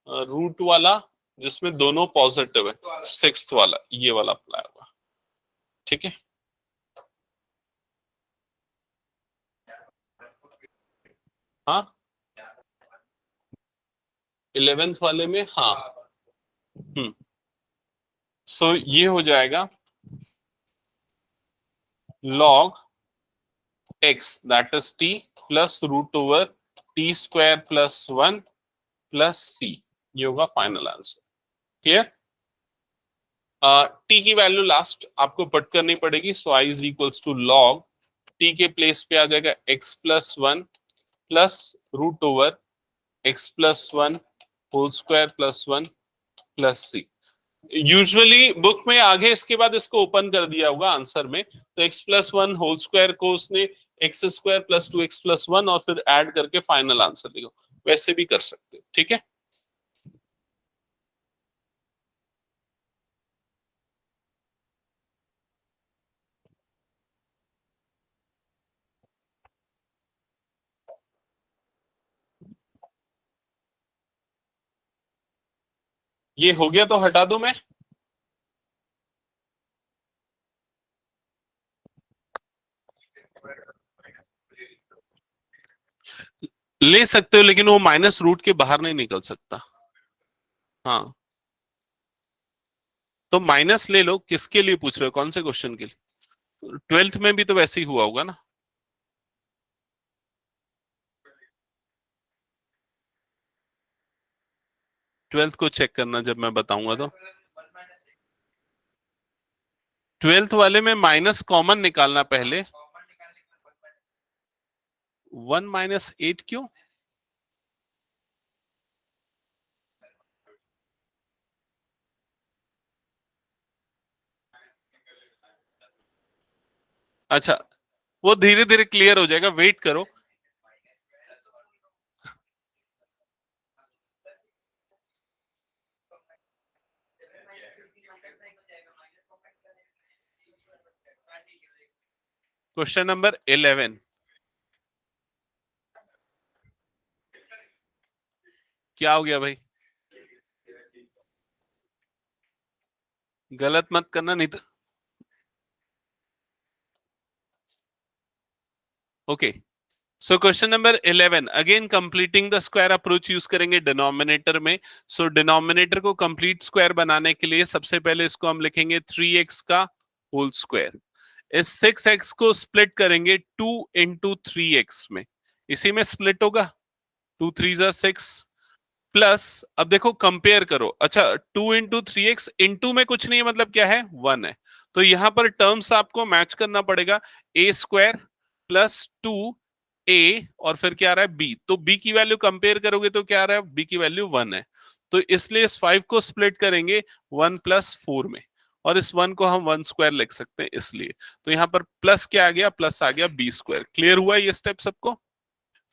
रूट वाला जिसमें दोनों पॉजिटिव है, 6th वाला, ये वाला अप्लाई होगा, ठीक है। हाँ 11th वाले में, हाँ सो ये हो जाएगा log x that is t +√t² + 1 + c, ये होगा फाइनल आंसर। क्लियर। t की वैल्यू लास्ट आपको पुट करनी पड़ेगी, so i is equals to log t के प्लेस पे आ जाएगा x+1 +√x+1 whole square +1 + c। Usually book में आगे इसके बाद इसको ओपन कर दिया होगा आंसर में, तो x+1 होल स्क्वायर को उसने x² + 2x+1 और फिर ऐड करके फाइनल आंसर लिखो, वैसे भी कर सकते हो, ठीक है। ये हो गया तो हटा दूं मैं, ले सकते हो, लेकिन वो माइनस रूट के बाहर नहीं निकल सकता। हाँ तो माइनस ले लो, किसके लिए पूछ रहे हो, कौन से क्वेश्चन के लिए, 12th में भी तो वैसे ही हुआ होगा ना। 12th को चेक करना जब मैं बताऊंगा तो। 12th वाले में माइनस कॉमन निकालना पहले, 1 - 8 क्यों, अच्छा वो धीरे धीरे क्लियर हो जाएगा, वेट करो। क्वेश्चन नंबर 11, क्या हो गया भाई, गलत मत करना नहीं तो। Okay so question number 11, again completing the square approach use करेंगे डिनोमिनेटर में। सो डिनोमिनेटर को कंप्लीट स्क्वायर बनाने के लिए सबसे पहले इसको हम लिखेंगे 3x का होल स्क्वायर। इस 6x को स्प्लिट करेंगे 2 × 3x में, इसी में स्प्लिट होगा, 2 3 6 प्लस, अब देखो कंपेयर करो, अच्छा 2 × 3x, इंटू में कुछ नहीं है, मतलब क्या है 1 है, तो यहां पर टर्म्स आपको मैच करना पड़ेगा, a² + 2a और फिर क्या आ रहा है b, तो b की वैल्यू कंपेयर करोगे तो क्या आ रहा है, b की वैल्यू 1 है, तो इसलिए इस 5 को स्प्लिट करेंगे 1 + 4 में, और इस 1 को हम 1² लिख सकते हैं इसलिए, तो यहाँ पर प्लस क्या आ गया, प्लस आ गया b²। क्लियर हुआ ये स्टेप सबको।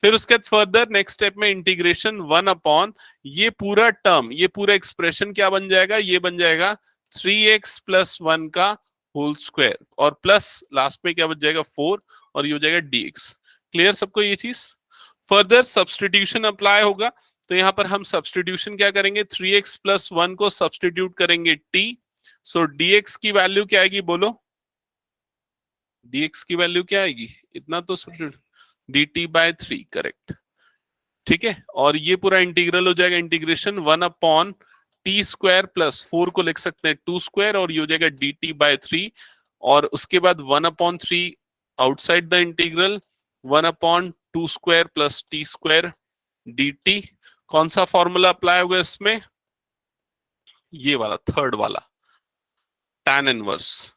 फिर उसके बाद फर्दर नेक्स्ट स्टेप में इंटीग्रेशन 1/, ये पूरा टर्म, ये पूरा एक्सप्रेशन क्या बन जाएगा, ये बन जाएगा 3x + 1 का होल स्क्वायर, और प्लस लास्ट में क्या बच जाएगा 4, और ये हो जाएगा dx। क्लियर सबको ये चीज। फर्दर सब्सटीट्यूशन अप्लाई होगा, तो यहाँ पर हम सब्सटीट्यूशन क्या करेंगे, 3x + 1 को सब्सटीट्यूट करेंगे t, सो dx की वैल्यू क्या आएगी बोलो, dx की वैल्यू क्या आएगी, इतना तो सब्स्टिट्यूट, dt बाय 3, करेक्ट। ठीक है, और ये पूरा इंटीग्रल हो जाएगा इंटीग्रेशन 1/t² प्लस 4 को लिख सकते हैं 2² और ये हो जाएगा dt बाय 3, और उसके बाद 1/3 outside the integral 1/2² plus t² dt। कौन सा फॉर्मूला अप्लाई होगा इसमें, ये वाला थर्ड वाला, tan इनवर्स।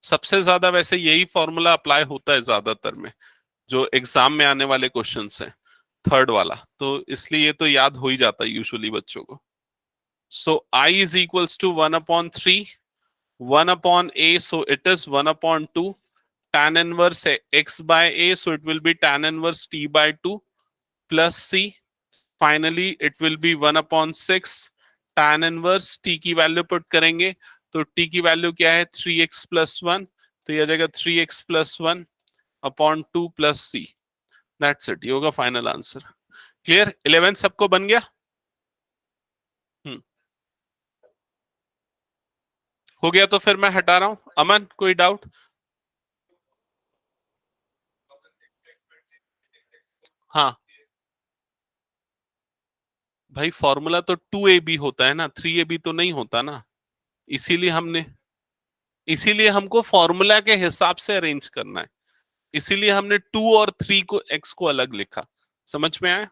सबसे ज्यादा वैसे यही फॉर्मूला अप्लाई होता है ज्यादातर में, जो एग्जाम में आने वाले क्वेश्चंस हैं, थर्ड वाला, तो इसलिए ये तो याद हो ही जाता है यूजुअली बच्चों को। सो I is equals to 1/3, 1/a, so it is 1/2, tan inverse x by a, so it will be tan inverse t by 2 plus c, finally it will be 1/6 tan inverse t की value put करेंगे, तो t की value क्या है 3x plus 1, तो यह जाएगा 3x plus 1 upon 2 plus c, that's it, ये होगा फाइनल आंसर। क्लियर, 11 सबको बन गया। हो गया तो फिर मैं हटा रहा हूं। अमन, कोई डाउट? हाँ भाई, फॉर्मूला तो 2ab होता है ना, 3ab तो नहीं होता ना, इसीलिए हमने, इसीलिए हमको फॉर्मूला के हिसाब से अरेंज करना है, इसीलिए हमने 2 और 3 को x को अलग लिखा। समझ में आया?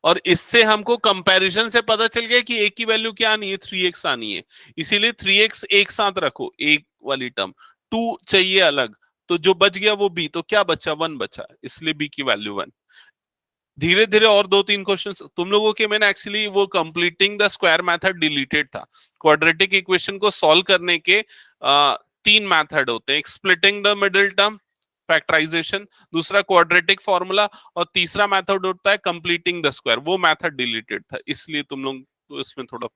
और इससे हमको कंपैरिजन से पता चल गया कि a की वैल्यू क्या आनी है, 3x आनी है, इसीलिए 3x एक साथ रखो, एक वाली टर्म, 2 चाहिए अलग, तो जो बच गया वो b, तो क्या बचा, 1 बचा, इसलिए b की वैल्यू 1। धीरे धीरे और 2-3 क्वेश्चंस तुम लोगों के, मैंने एक्चुअली वो completing the square method deleted था। क्वाड्रेटिक इक्वेशन को सॉल्व करने के 3 मेथड होते हैं, एक splitting the middle term, factorisation, दूसरा क्वाड्रेटिक फॉर्मूला, और तीसरा मेथड होता है कंप्लीटिंग द स्क्वायर, वो मेथड डिलीटेड था, इसलिए तुम लोग तो इसमें थोड़ा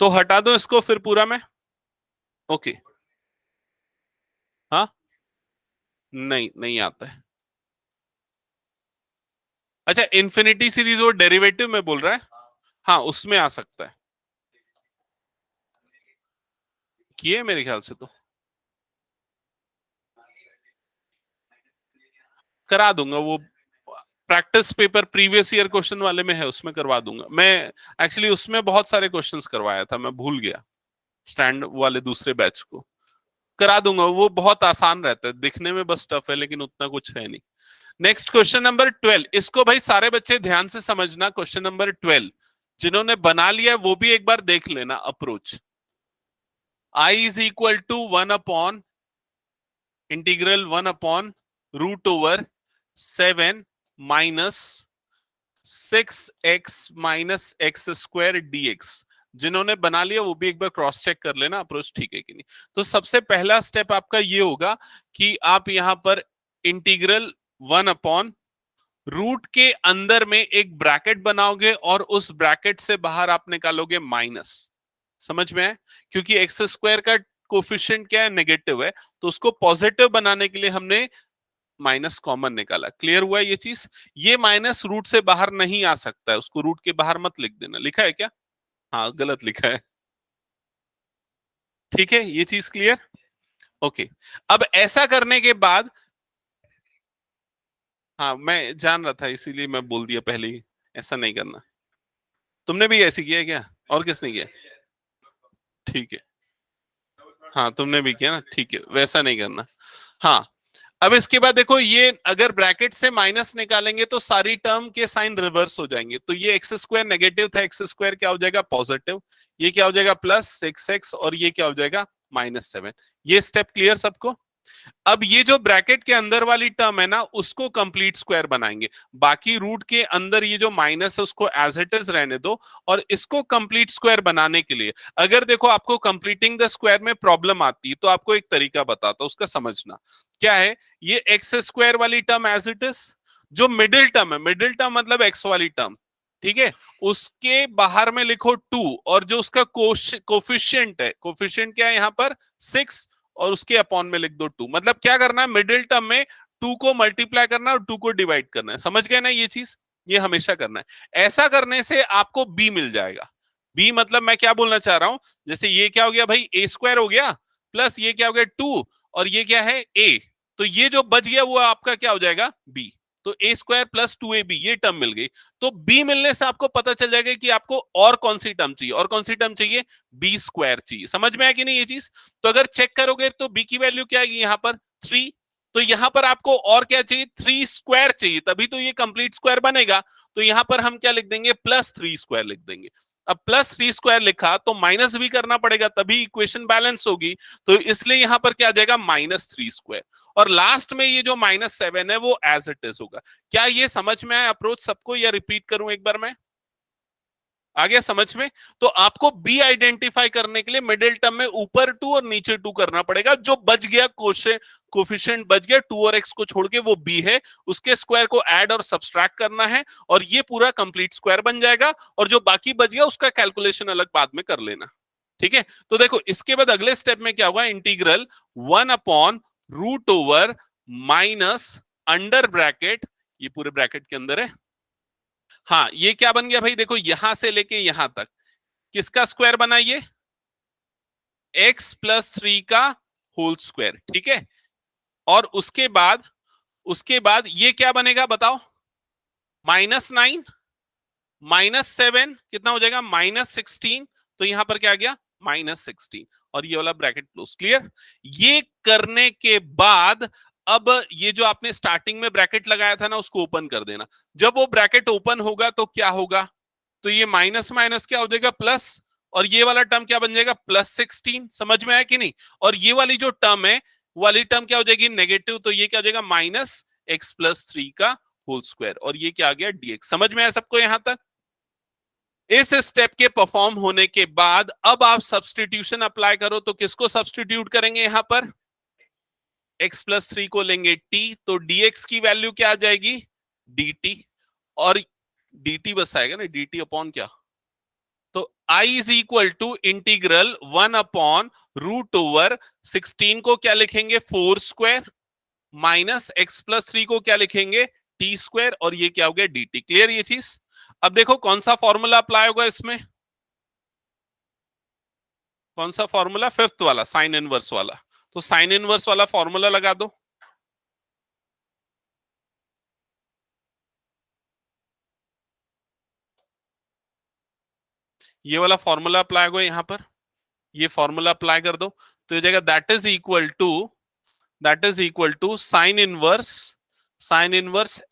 तो हटा दो इसको फिर पूरा में। ओके, हाँ, नहीं नहीं आता है। अच्छा, इन्फिनिटी सीरीज वो डेरिवेटिव में बोल रहा है, हाँ उसमें आ सकता है, किए मेरे ख्याल से तो करा दूंगा वो, practice paper previous year question वाले में है, उसमें करवा दूंगा मैं। एक्चुअली उसमें बहुत सारे क्वेश्चंस करवाया था, मैं भूल गया, स्टैंड वाले दूसरे बैच को करा दूंगा, वो बहुत आसान रहता है, दिखने में बस टफ है लेकिन उतना कुछ है नहीं। नेक्स्ट क्वेश्चन नंबर 12, इसको भाई सारे बच्चे ध्यान से समझना, क्वेश्चन नंबर 12 जिन्होंने बना लिया वो भी एक बार देख लेना approach. I is equal to 1/, integral 1/√7 minus 6x minus x² dx। जिन्होंने बना लिया वो भी एक बार क्रॉस चेक कर लेना अप्रोच ठीक है कि नहीं। तो सबसे पहला स्टेप आपका ये होगा कि आप यहां पर इंटीग्रल 1/ रूट के अंदर में एक ब्रैकेट बनाओगे और उस ब्रैकेट से बाहर आप निकालोगे माइनस। समझ में है? क्योंकि x² का कोफिशिएंट क्या है, नेगेटिव है, तो उसको पॉजिटिव बनाने के लिए हमने माइनस कॉमन निकाला। क्लियर हुआ ये चीज? ये माइनस रूट से बाहर नहीं आ सकता है, उसको रूट के बाहर मत लिख देना। लिखा है क्या? हाँ गलत लिखा है। ठीक है, ये चीज क्लियर? ओके, अब ऐसा करने के बाद, हाँ मैं जान रहा था इसीलिए मैं बोल दिया पहले ही, ऐसा नहीं करना। तुमने भी ऐसे किया है क्या, और किसने किया? ठीक है, हाँ तुमने भी किया ना, ठीक है, वैसा नहीं करना। हाँ, अब इसके बाद देखो, ये अगर ब्रैकेट से माइनस निकालेंगे तो सारी टर्म के साइन रिवर्स हो जाएंगे, तो ये x² नेगेटिव था, x² क्या हो जाएगा पॉजिटिव, ये क्या हो जाएगा +6x, और ये क्या हो जाएगा -7। ये स्टेप क्लियर सबको? अब ये जो ब्रैकेट के अंदर वाली टर्म है ना, उसको कंप्लीट स्क्वायर बनाएंगे, बाकी रूट के अंदर ये जो माइनस है उसको एज इट इज रहने दो, और इसको कंप्लीट स्क्वायर बनाने के लिए, अगर देखो आपको कंप्लीटिंग द स्क्वायर में प्रॉब्लम आती है तो आपको एक तरीका बताता हूं, उसका समझना क्या है। ये x² वाली टर्म एज इट इज, जो मिडिल टर्म है, मिडिल टर्म मतलब x वाली टर्म, ठीक है, उसके बाहर में लिखो 2, और जो उसका कोफिशिएंट है, कोफिशिएंट क्या है यहाँ पर 6, और उसके अपॉन में लिख दो 2। मतलब क्या करना है, मिडिल टर्म में 2 को मल्टीप्लाई करना है और 2 को डिवाइड करना है। समझ गए ना ये चीज? ये हमेशा करना है। ऐसा करने से आपको b मिल जाएगा। बी मतलब मैं क्या बोलना चाह रहा हूं, जैसे ये क्या हो गया भाई, ए स्क्वायर हो गया प्लस ये क्या हो गया 2, और ये क्या है ए, तो ये जो बच गया वो आपका क्या हो जाएगा बी। तो ए स्क्वायर प्लस 2ab ये टर्म मिल गई। तो बी मिलने से आपको पता चल जाएगा कि आपको और कौन सी टर्म चाहिए, और कौन सी टर्म चाहिए, बी स्क्वायर चाहिए। समझ में आया कि नहीं ये चीज? तो अगर चेक करोगे तो बी की वैल्यू क्या आएगी यहाँ पर 3, तो यहां पर आपको और क्या चाहिए, 3 स्क्वायर चाहिए, तभी तो ये कंप्लीट स्क्वायर बनेगा। तो यहां पर हम क्या लिख देंगे, प्लस 3 स्क्वायर लिख देंगे। अब प्लस 3 स्क्वायर लिखा तो माइनस भी करना पड़ेगा तभी इक्वेशन बैलेंस होगी, तो इसलिए यहां पर क्या आ जाएगा -3 स्क्वायर। और लास्ट में ये जो -7 है वो एज इट इज होगा। क्या ये समझ में आया अप्रोच सबको, या रिपीट करूं एक बार मैं? आ गया समझ में? तो आपको बी आइडेंटिफाई करने के लिए मिडिल टर्म में ऊपर 2 और नीचे 2 करना पड़ेगा। जो बच गया क्वेश्चन कोफिशिएंट बच गया 2 और x को छोड़ के वो b है, उसके स्क्वायर को ऐड और सब्सट्रैक्ट करना है, और ये पूरा कंप्लीट स्क्वायर बन जाएगा। और जो बाकी बच गया उसका कैलकुलेशन अलग बाद में कर लेना। ठीक है, तो देखो इसके बाद अगले स्टेप में क्या होगा, इंटीग्रल 1/√ओवर माइनस अंडर ब्रैकेट, ये पूरे ब्रैकेट के अंदर है। हाँ ये क्या बन गया भाई, देखो यहां से लेके यहां तक किसका स्क्वायर बना, ये x+3 का होल स्क्वायर। ठीक है, और उसके बाद ये क्या बनेगा बताओ, -9 -7 कितना हो जाएगा, -16। तो यहां पर क्या आ गया, -16, और ये वाला ब्रैकेट क्लोज। क्लियर? ये करने के बाद अब ये जो आपने स्टार्टिंग में ब्रैकेट लगाया था ना उसको ओपन कर देना। जब वो ब्रैकेट ओपन होगा तो क्या होगा, तो ये माइनस माइनस क्या हो जाएगा प्लस, और ये वाला टर्म क्या बन जाएगा +16। समझ में आया कि नहीं? और ये वाली जो टर्म है वाली टर्म क्या हो जाएगी नेगेटिव, तो ये क्या हो जाएगा -x+3 का होल स्क्वायर, और ये क्या आ गया dx। समझ में आया सबको यहां तक? इस स्टेप के परफॉर्म होने के बाद अब आप सब्सटीट्यूशन अप्लाई करो। तो किसको सब्सटीट्यूट करेंगे यहां पर, x+3 को लेंगे t, तो dx की वैल्यू क्या आ जाएगी dt, और dt बस आएगा ना, dt अपॉन क्या, तो I is equal to integral 1/√16 को क्या लिखेंगे 4 स्क्वायर, माइनस x+3 को क्या लिखेंगे t स्क्वायर, और ये क्या हो गया dt। क्लियर ये चीज? अब देखो कौन सा फॉर्मूला अप्लाई होगा इसमें, कौन सा फॉर्मूला, फिफ्थ वाला साइन इनवर्स वाला। तो साइन इनवर्स वाला फॉर्मूला लगा दो। ये वाला फॉर्मूला अप्लाई होगा यहाँ पर, ये फॉर्मूला अप्लाई कर दो। तो ये जाएगा that is equal to sine inverse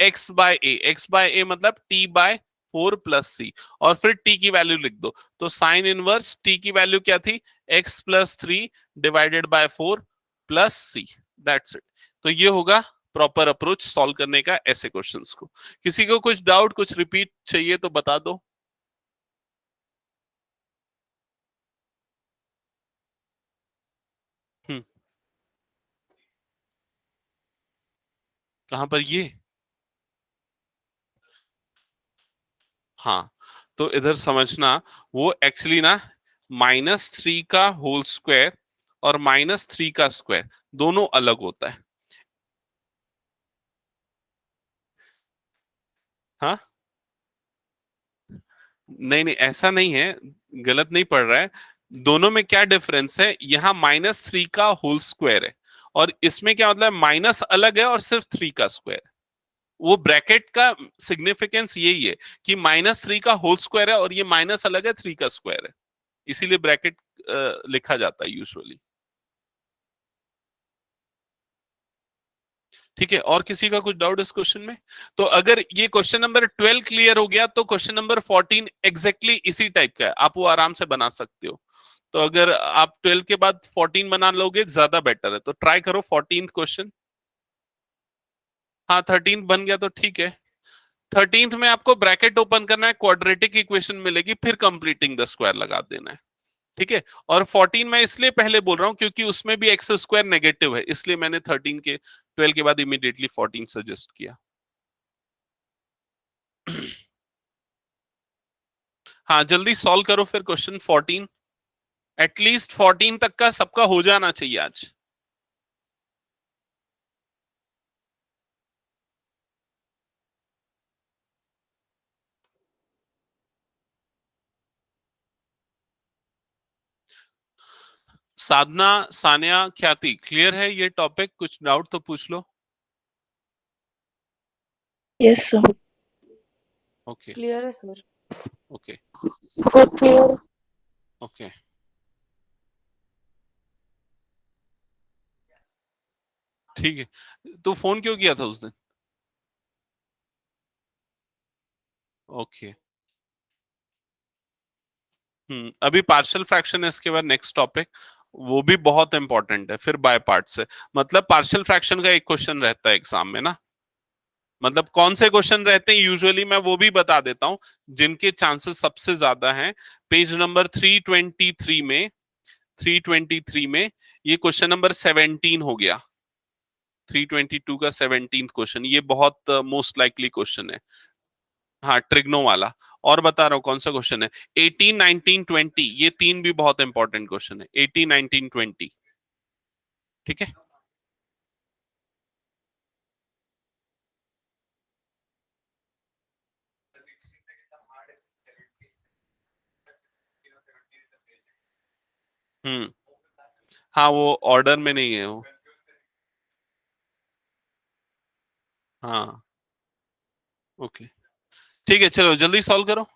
x/a मतलब t/4 + c, और फिर t की वैल्यू लिख दो। तो साइन इनवर्स t की वैल्यू क्या थी, x+3/4 + c, दैट्स इट। तो ये होगा प्रॉपर अप्रोच सॉल्व करने का ऐसे क्वेश्चंस को। किसी को कुछ डाउट, कुछ रिपीट चाहिए तो बता दो। हम्म, कहां पर ये, हाँ तो इधर समझना, वो एक्चुअली ना -3 का होल स्क्वायर और -3 का स्क्वायर दोनों अलग होता है। हाँ नहीं नहीं ऐसा नहीं है, गलत नहीं पढ़ रहा है। दोनों में क्या डिफरेंस है, यहाँ -3 का होल स्क्वायर है, और इसमें क्या मतलब माइनस अलग है और सिर्फ 3 का स्क्वायर। वो ब्रैकेट का सिग्निफिकेंस यही है कि -3 का होल स्क्वायर है और ये माइनस अलग है 3 का स्क्वायर है, इसीलिए ब्रैकेट लिखा जाता है यूजुअली। ठीक है, और किसी का कुछ डाउट इस क्वेश्चन में? तो अगर ये क्वेश्चन नंबर 12 क्लियर हो गया तो क्वेश्चन नंबर 14 एग्जैक्टली इसी टाइप का है, आप वो आराम से बना सकते हो। तो अगर आप 12 के बाद 14 बना लोगे ज्यादा बेटर है, तो ट्राई करो 14th क्वेश्चन। हाँ 13th बन गया तो ठीक है। 13th में आपको ब्रैकेट ओपन करना है, क्वाड्रेटिक इक्वेशन मिलेगी, फिर कंप्लीटिंग द स्क्वायर लगा देना है। ठीक है, और 14 मैं इसलिए पहले बोल रहा हूं क्योंकि उसमें भी एक्स स्क्वायर नेगेटिव है, इसलिए मैंने 12 के बाद इमीडिएटली 14 सजेस्ट किया। हाँ जल्दी सॉल्व करो फिर क्वेश्चन 14, एटलीस्ट 14 तक का सबका हो जाना चाहिए आज। साधना, सानिया, ख्याति, क्लियर है ये टॉपिक? कुछ डाउट तो पूछ लो। Yes sir. ओके क्लियर है सर। Okay clear. ओके। ठीक है, तू फोन क्यों किया था उस दिन? ओके। अभी पार्शियल फ्रैक्शन है, इसके बाद नेक्स्ट टॉपिक, वो भी बहुत इंपॉर्टेंट है, फिर बाय पार्ट्स है। मतलब पार्शियल फ्रैक्शन का एक क्वेश्चन रहता है एग्जाम में ना, मतलब कौन से क्वेश्चन रहते हैं यूजुअली मैं वो भी बता देता हूं, जिनके चांसेस सबसे ज्यादा हैं। पेज नंबर 323 में, 323 में ये क्वेश्चन नंबर 17 हो गया, 322 का 17 क्वेश्चन, ये बहुत मोस्ट लाइकली क्वेश्चन है। हाँ, ट्रिग्नो वाला। और बता रहा हूँ कौन सा क्वेश्चन है, 18, 19, 20, ये तीन भी बहुत इंपॉर्टेंट क्वेश्चन है, 18, 19, 20। ठीक है। हम्म। हाँ, वो ऑर्डर में नहीं है वो। हाँ ओके, ठीक है, चलो जल्दी सॉल्व करो।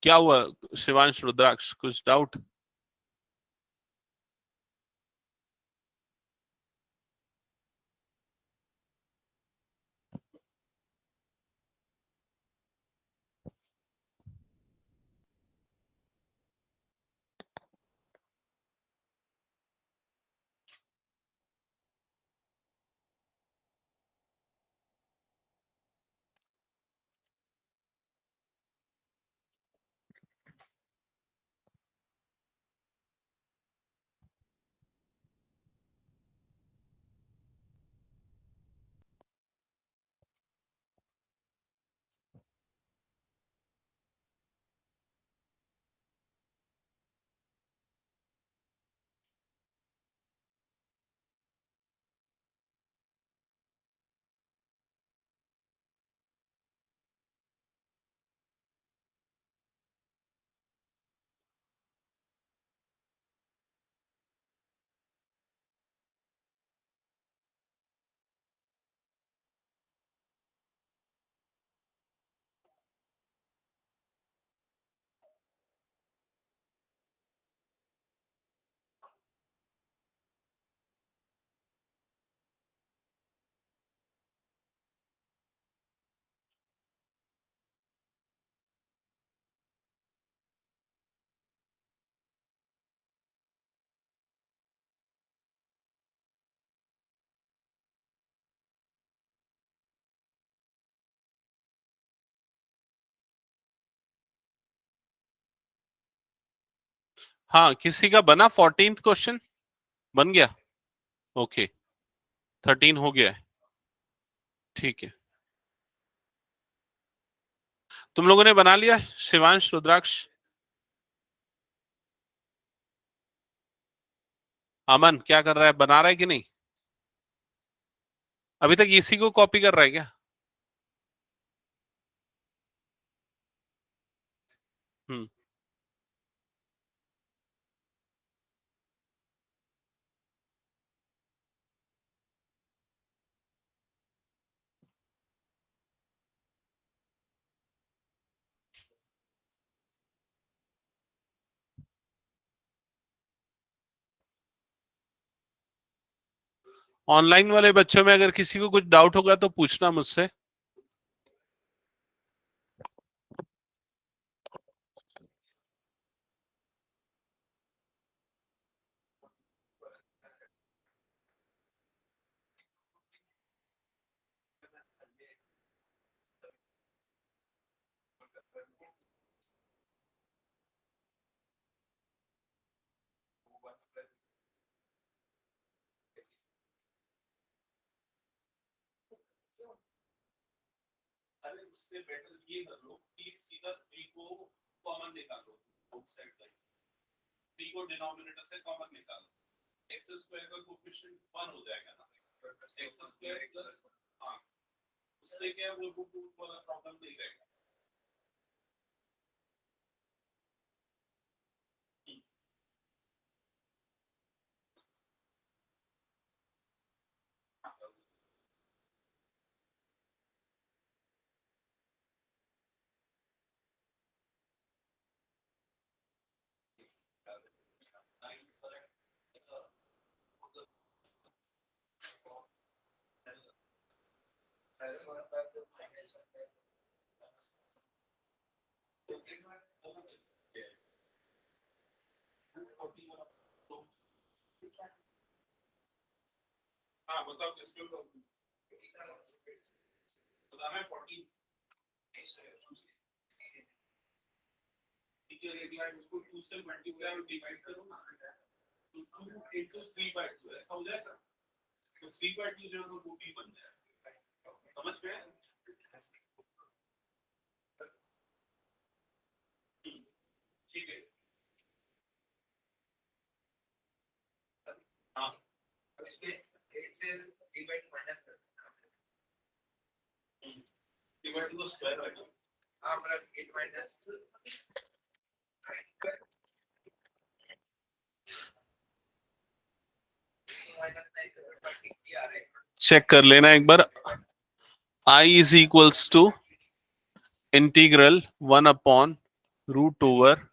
क्या हुआ शिवांश, रुद्राक्ष, कुछ डाउट? हाँ, किसी का बना 14th क्वेश्चन? बन गया? ओके, 13 हो गया है। ठीक है, तुम लोगों ने बना लिया? शिवांश, रुद्राक्ष, अमन क्या कर रहा है, बना रहा है कि नहीं? अभी तक इसी को कॉपी कर रहा है क्या? हम्म। ऑनलाइन वाले बच्चों में अगर किसी को कुछ डाउट होगा तो पूछना मुझसे। अरे उससे बेटर ये कर लो कि सीधा 3 को कॉमन निकालो आउटसाइड लाइन। t को डिनोमिनेटर से कॉमन निकालो x स्क्वायर का कोएफिशिएंट 1 हो जाएगा ना x स्क्वायर प्लस हां उससे क्या वो रूट वाला प्रॉब्लम नहीं रहेगा हाँ बताओ किसके ऊपर बताना है 40 ठीक है यदि आप उसको 2 से मल्टीप्लाई और डिवाइड करो ना तो 2 into 3/2 ऐसा हो जाएगा तो 3/2 जो है वो 2b बन जाएगा समझ गए ठीक है हाँ अब इसमें 8 से डिवाइड माइनस कर डिवाइड को स्क्वायर है हाँ मतलब 8 माइनस चेक कर लेना एक बार I is equals to integral 1 upon root over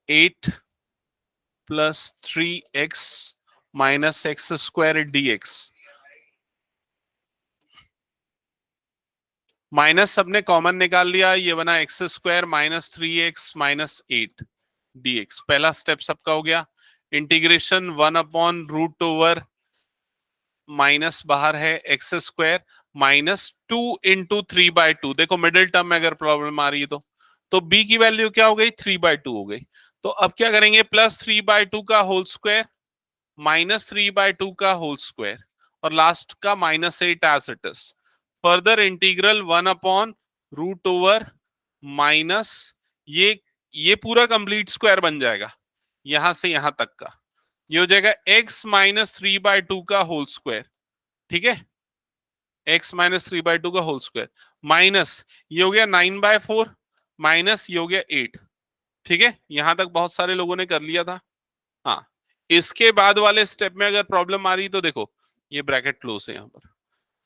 8 plus 3x minus x square dx minus सबने कॉमन निकाल लिया ये बना x square minus 3x minus 8 dx पहला स्टेप सबका हो गया integration 1 upon root over minus बाहर है एक्स स्क्वायर माइनस 2 इंटू 3/2 देखो मिडिल टर्म में अगर प्रॉब्लम आ रही है तो b की वैल्यू क्या हो गई 3/2 हो गई तो अब क्या करेंगे प्लस 3/2 का होल स्क्वायर माइनस 3/2 का होल स्क्वायर और लास्ट का minus 8 as it is further integral 1 upon root over minus ये पूरा कंप्लीट स्क्वायर बन जाएगा यहां से यहां तक का ये हो जाएगा x माइनस 3/2 का होल स्क्वायर ठीक है x माइनस 3/2 का होल स्क्वायर माइनस ये हो गया 9/4 माइनस ये हो गया 8 ठीक है यहां तक बहुत सारे लोगों ने कर लिया था हाँ इसके बाद वाले स्टेप में अगर प्रॉब्लम आ रही तो देखो ये ब्रैकेट क्लोज है यहां पर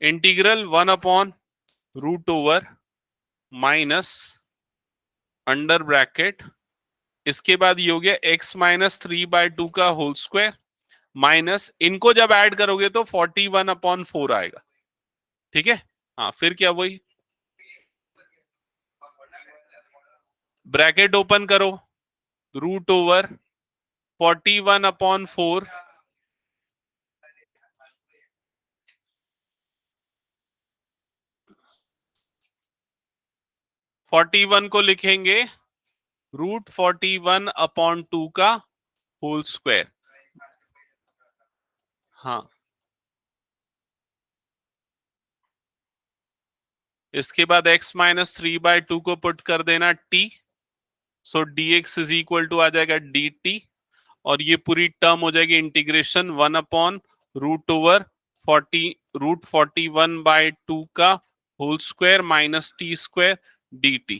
integral 1 upon root over minus under bracket इसके बाद ये हो गया x माइनस 3/2 का होल स्क्वायर माइनस इनको जब ऐड करोगे तो 41/4 आएगा ठीक है हाँ फिर क्या वही ब्रैकेट ओपन करो रूट ओवर 41/4 41 को लिखेंगे रूट 41/2 का होल स्क्वायर हाँ इसके बाद x माइनस 3/2 को पुट कर देना t so dx is equal to आ जाएगा dt और ये पूरी टर्म हो जाएगी इंटीग्रेशन 1 अपॉन रूट ओवर 41/2 का whole square minus t square dt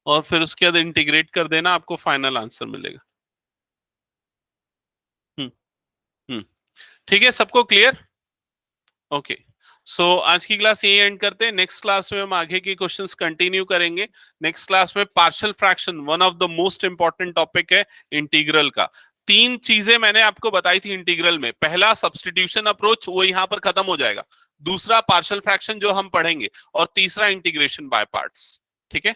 और फिर उसके बाद इंटीग्रेट कर देना आपको फाइनल आंसर मिलेगा ठीक है सबको क्लियर ओके सो आज की क्लास यही एंड करते हैं नेक्स्ट क्लास में हम आगे के क्वेश्चंस कंटिन्यू करेंगे नेक्स्ट क्लास में partial fraction one of the most important topic है इंटीग्रल का 3 चीजें मैंने आपको बताई थी इंटीग्रल में पहला सब्स्टिट्यूशन अप्रोच वो यहां पर खत्म हो जाएगा दूसरा पार्शियल फ्रैक्शन जो हम पढ़ेंगे और तीसरा इंटीग्रेशन बाय पार्ट्स ठीक है